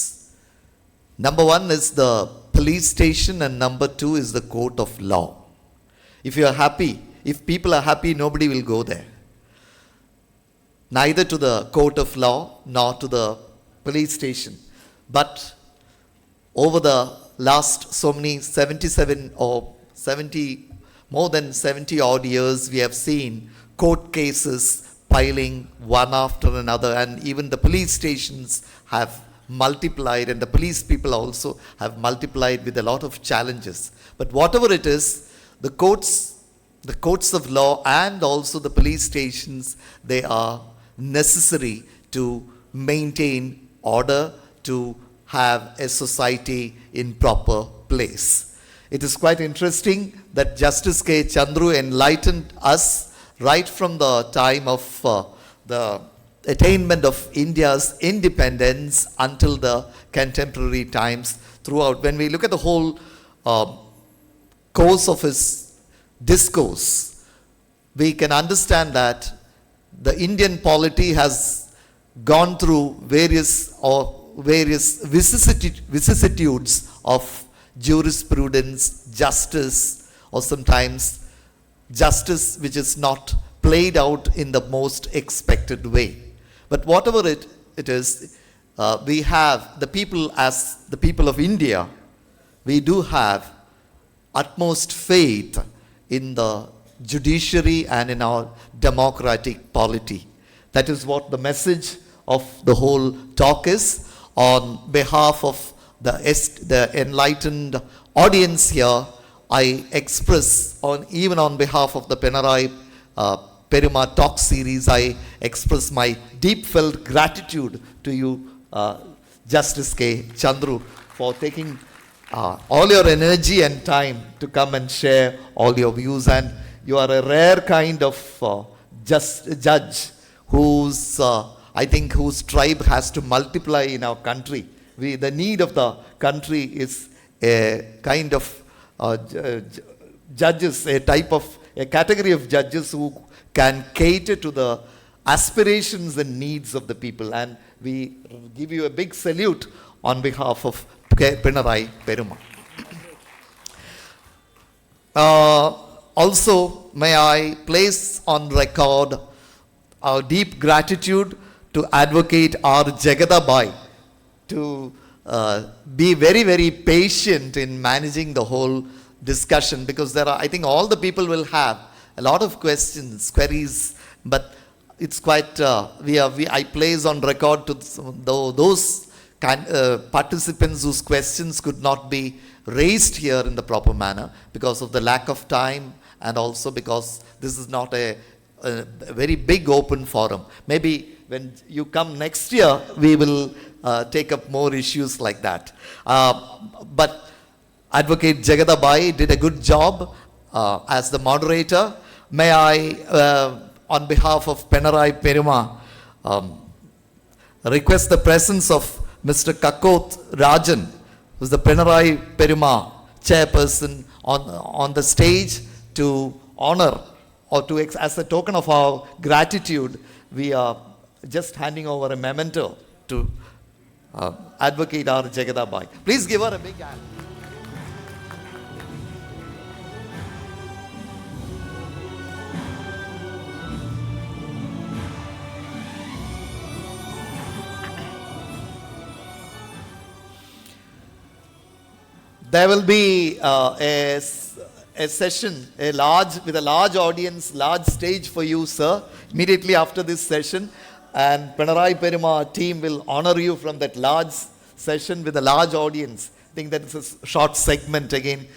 Number one is the police station, and number two is the court of law. If you are happy, if people are happy, nobody will go there. Neither to the court of law nor to the police station. But over the last so many 77 or 70, more than 70 odd years, we have seen court cases piling one after another, and even the police stations have multiplied, and the police people also have multiplied with a lot of challenges. But whatever it is, the courts of law and also the police stations, they are necessary to maintain order, to have a society in proper place. It is quite interesting that Justice K. Chandru enlightened us right from the time of the attainment of India's independence until the contemporary times throughout. When we look at the whole course of his discourse, we can understand that the Indian polity has gone through various vicissitudes of jurisprudence, justice, or sometimes justice which is not played out in the most expected way. But whatever it is, we have the people, as the people of India, we do have utmost faith in the judiciary and in our democratic polity. That is what the message of the whole talk is. On behalf of the enlightened audience here, I express, even on behalf of the Pinarayi Peruma Talk series, I express my deep felt gratitude to you, Justice K. Chandru, for taking all your energy and time to come and share all your views. And you are a rare kind of judge whose, I think, whose tribe has to multiply in our country. The need of the country is a kind of judges, a category of judges who can cater to the aspirations and needs of the people. And we give you a big salute on behalf of Pinarayi Peruma. Also, may I place on record our deep gratitude to Advocate R. Jagadabai to be very, very patient in managing the whole discussion, because there are, I think all the people will have a lot of questions, queries, but it's quite, I place on record to those participants whose questions could not be raised here in the proper manner because of the lack of time, and also because this is not a very big open forum. Maybe when you come next year, we will take up more issues like that. But Advocate Jagadabai did a good job as the moderator. May I, on behalf of Pinarayi Peruma, request the presence of Mr. Kakot Rajan, who is the Pinarayi Peruma chairperson, on the stage to honor, or to, as a token of our gratitude, we are just handing over a memento to Advocate R. Jagadabai. Please give her a big hand. There will be a session, with a large audience, large stage for you, sir, immediately after this session. And Pinarayi Peruma team will honor you from that large session with a large audience. I think that is a short segment again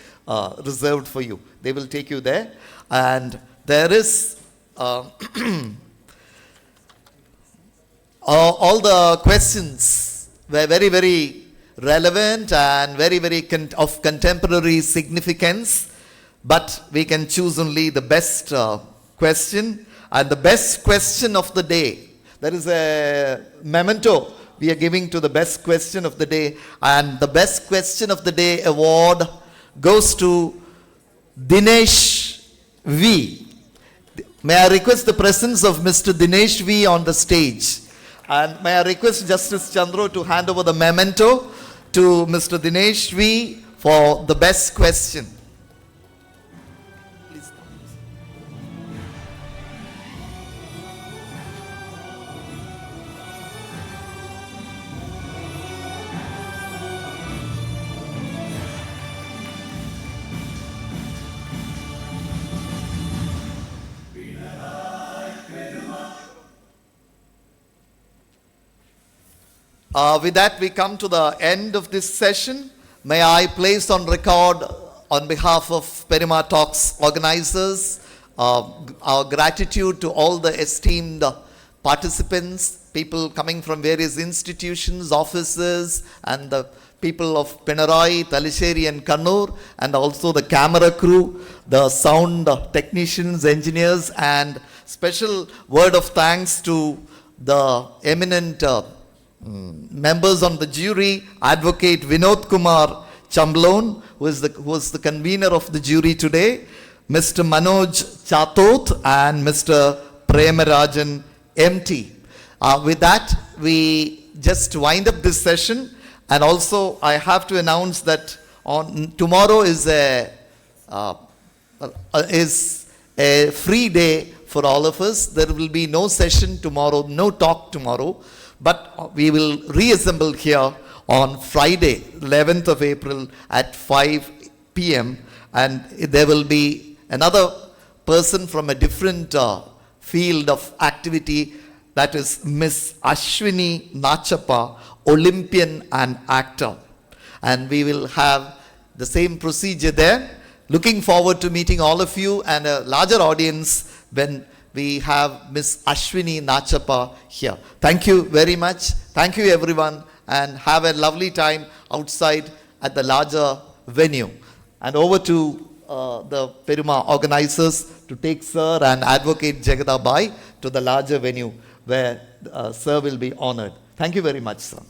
reserved for you. They will take you there. And there is all the questions were very, very relevant and very, very of contemporary significance, but we can choose only the best question, and the best question of the day. There is a memento we are giving to the best question of the day, and the best question of the day award goes to Dinesh V. May I request the presence of Mr. Dinesh V on the stage, and may I request Justice Chandru to hand over the memento to Mr. Dinesh V for the best question. Please. With that, we come to the end of this session. May I place on record, on behalf of Peruma Talks organizers, our gratitude to all the esteemed participants, people coming from various institutions, offices, and the people of Pinarayi, Talisheri and Kannur, and also the camera crew, the sound technicians, engineers, and special word of thanks to the eminent members on the jury, Advocate Vinod Kumar Chamblon, who was the convener of the jury today, Mr. Manoj Chatot and Mr. Premarajan MT. With that, we just wind up this session, and also I have to announce that tomorrow is a is a free day for all of us. There will be no session tomorrow, no talk tomorrow, but we will reassemble here on Friday, 11th of April at 5 p.m. And there will be another person from a different field of activity, that is Miss Ashwini Nachappa, Olympian and actor. And we will have the same procedure there. Looking forward to meeting all of you and a larger audience when we have Miss Ashwini Nachappa here. Thank you very much. Thank you everyone, and have a lovely time outside at the larger venue. And over to the Peruma organizers to take Sir and Advocate Jagadabai to the larger venue where Sir will be honored. Thank you very much, sir.